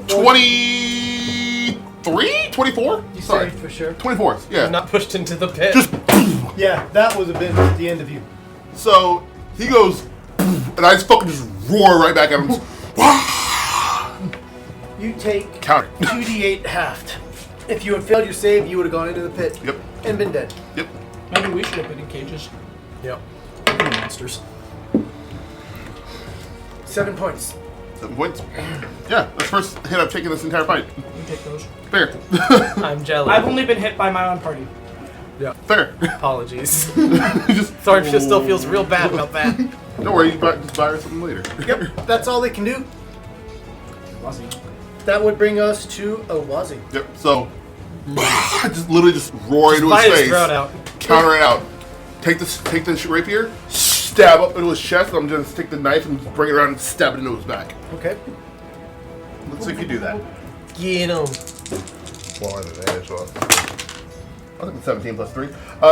23? 24? You Sorry. saved for sure. 24, yeah. I'm not pushed into the pit. Just Yeah, that would have been the end of you. so he goes, and I just fucking just roar right back at him. You take Counter. 2d8 halved. If you had failed your save, you would have gone into the pit Yep. and been dead. Yep. maybe we should have been in cages. Yep. Monsters. 7 points. 7 points. Yeah, that's the first hit I've taken this entire fight. We take those. Fair. I'm jealous. I've only been hit by my own party. Fair. Apologies. Just Thornfish still feels real bad about that. don't worry, you just buy her something later. Yep, that's all they can do. That would bring us to Awazi. Yep. So just literally just roar into Bite his his face, throat out. counter it out. Take the rapier, stab up into his chest. I'm gonna take the knife and bring it around and stab it into his back. Okay. Let's see if you do that. Get him. Well, I have advantage, so I think it's 17 plus 3.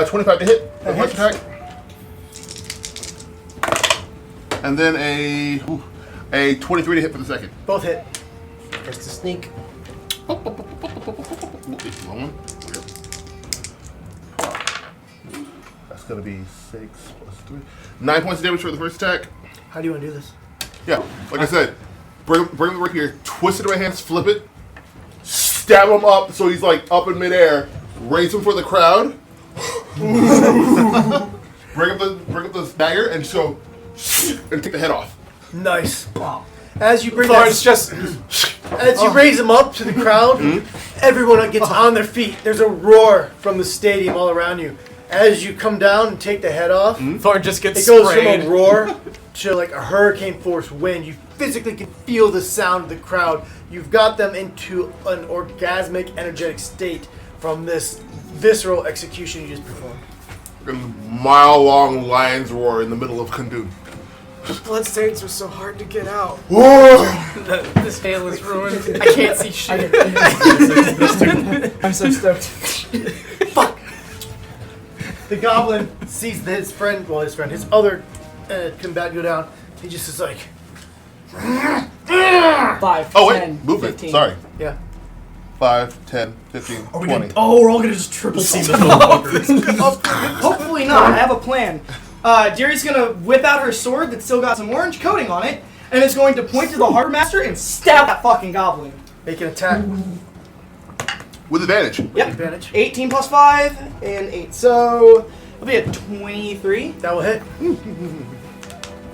25 to hit. The first attack. And then a 23 to hit for the second. Both hit. It's a sneak. That's gonna be 6 plus 3. 9 points of damage for the first attack. How do you want to do this? Yeah, like I said, bring him right here, twist it in my hands, flip it, stab him up so he's like up in midair, raise him for the crowd, bring up the dagger, and so and take the head off. Nice. As you bring Thorn's just. as you raise him up to the crowd, everyone gets on their feet. There's a roar from the stadium all around you. As you come down and take the head off, Thorn just gets it goes sprayed. from a roar to like a hurricane force wind. You physically can feel the sound of the crowd. You've got them into an orgasmic, energetic state from this visceral execution you just performed. And mile-long lion's roar in the middle of Kundun. Bloodstains are so hard to get out. Whoa! This veil is ruined. I can't see shit. I'm so stoked. Fuck! The goblin sees his other combatant go down. He just is like, 5, Oh wait, 10, movement. 15. Sorry. yeah. 5, 10, 15, Are we 20. gonna, oh, we're all gonna just triple team this motherfucker. Hopefully not. I have a plan. Deary's gonna whip out her sword that's still got some orange coating on it, and is going to point to the harbor master and stab that fucking goblin. Make an attack. With advantage. Yep. Advantage. 18 plus 5 and 8, so it'll be a 23. That will hit.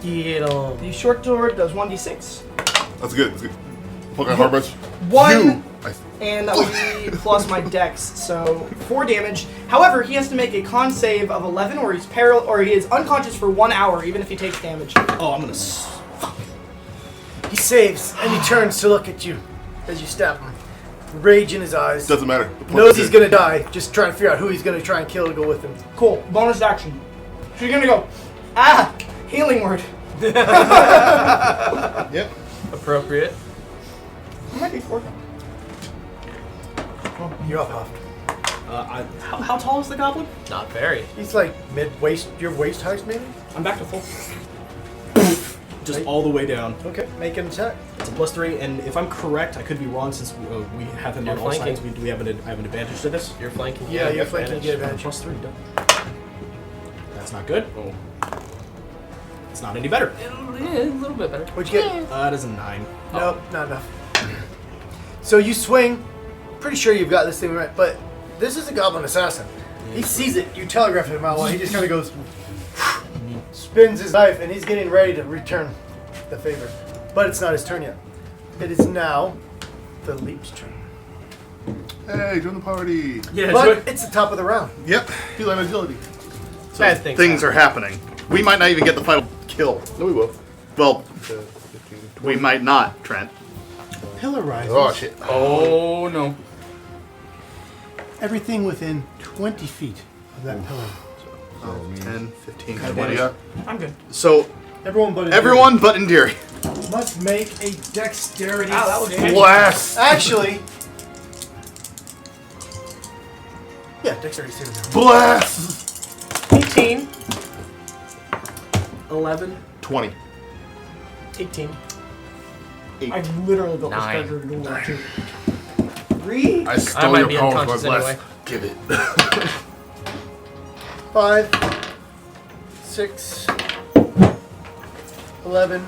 Get him. The short sword does 1d6. That's good. That's good. Fucking hard One, I, and that would be plus my dex, so 4 damage. However, he has to make a con save of 11, or he is unconscious for 1 hour, even if he takes damage. Oh, I'm gonna. He saves and he turns to look at you as you stab him. Rage in his eyes. doesn't matter. Knows he's gonna die. Just trying to figure out who he's gonna try and kill to go with him. Cool. Bonus action. She's gonna go, healing word. Yep. Appropriate. Might be 4. You're off. How tall is the goblin? Not very. He's like mid-waist, your waist height maybe? I'm back to full. Just all the way down. Okay, make an attack. It's a +3, and if I'm correct, I could be wrong since we have him You're on all flanking. sides. I have an advantage to this. You're flanking. Yeah, you're flanking, you get advantage. +3, done. That's not good. Oh. It's not any better. Yeah, a little bit better. What'd you get? That is a 9. Nope, not enough. So you swing. Pretty sure you've got this thing right, but this is a goblin assassin. He sees it. You telegraph him out. He just kind of goes, spins his knife, and he's getting ready to return the favor. But it's not his turn yet. It is now the leap's turn. Hey, join the party. Yeah, But it's the top of the round. Yep. Feel like agility. So Bad things things are happening. We might not even get the final kill. No, we will. Well, 15, we might not, Trent. Pillar rises. Oh, shit. Oh no. Everything within 20 feet of that pillar. 10, 15, What 20. do you got? I'm good. So, Everyone but everyone but Indiri. must make a dexterity Wow, that was save. Blast! Actually, yeah, dexterity saving. Blast! 18. 11. 20. 18. I literally built this 9. character to do that too. 3? I stole might your be power, unconscious but bless. anyway. Give it. 5, 6, 11,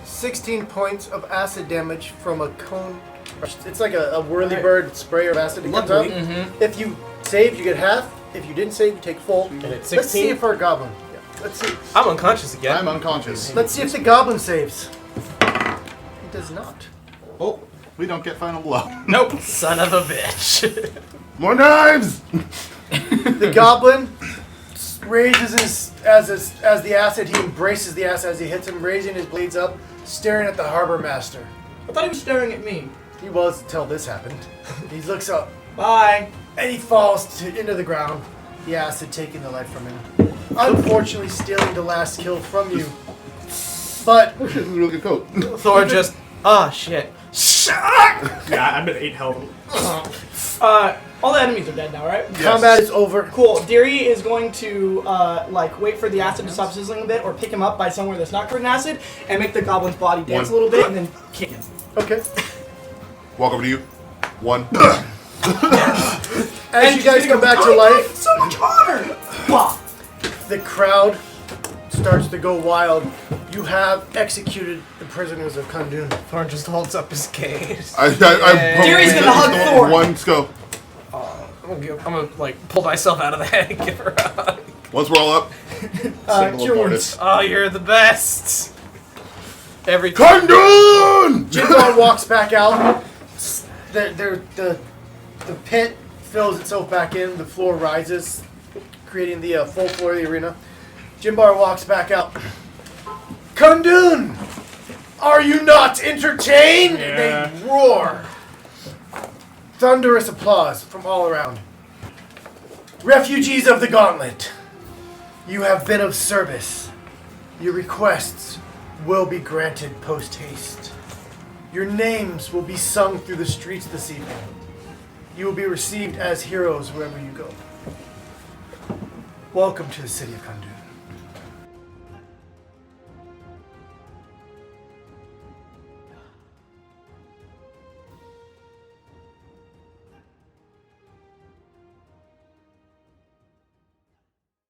16 points of acid damage from a cone. It's like a whirly-bird sprayer of acid that comes out. Luckily. If you save, you get half. If you didn't save, you take full. And it's Let's see 16. if our goblin. Yeah. Let's see. I'm unconscious again. I'm unconscious. Let's see if the goblin saves. He does not. Oh, we don't get final blow. Nope. Son of a bitch. More knives! The goblin raises his as the acid. He embraces the acid as he hits him, raising his blades up, staring at the harbor master. I thought he was staring at me. He was until this happened. He looks up Bye. and he falls into the ground. The acid taking the life from him. Unfortunately, stealing the last kill from you. But This is a really good coat. Thor just, shit. Yeah, I'm at 8 health. All the enemies are dead now, right? combat is over. Cool. Deary is going to wait for the acid to stop sizzling a bit, or pick him up by somewhere that's not covered in acid, and make the goblin's body dance a little bit, and then kick him. Okay. Walk over to you. 1. As you guys come back to life, So much honor. Bah. the crowd starts to go wild. You have executed the prisoners of Kundun. Thor just holds up his gaze. Deary's gonna hug Thor. 1, let's go. I'm gonna like pull myself out of the head and give her a hug. Once we're all up. Cure wounds. Oh, you're the best. Every Kundun! Jindal walks back out. The pit fills itself back in. The floor rises, creating the full floor of the arena. Jimbar walks back out. Kundun! Are you not entertained? Yeah. They roar. Thunderous applause from all around. Refugees of the Gauntlet, you have been of service. Your requests will be granted post-haste. Your names will be sung through the streets this evening. You will be received as heroes wherever you go. Welcome to the city of Kundun.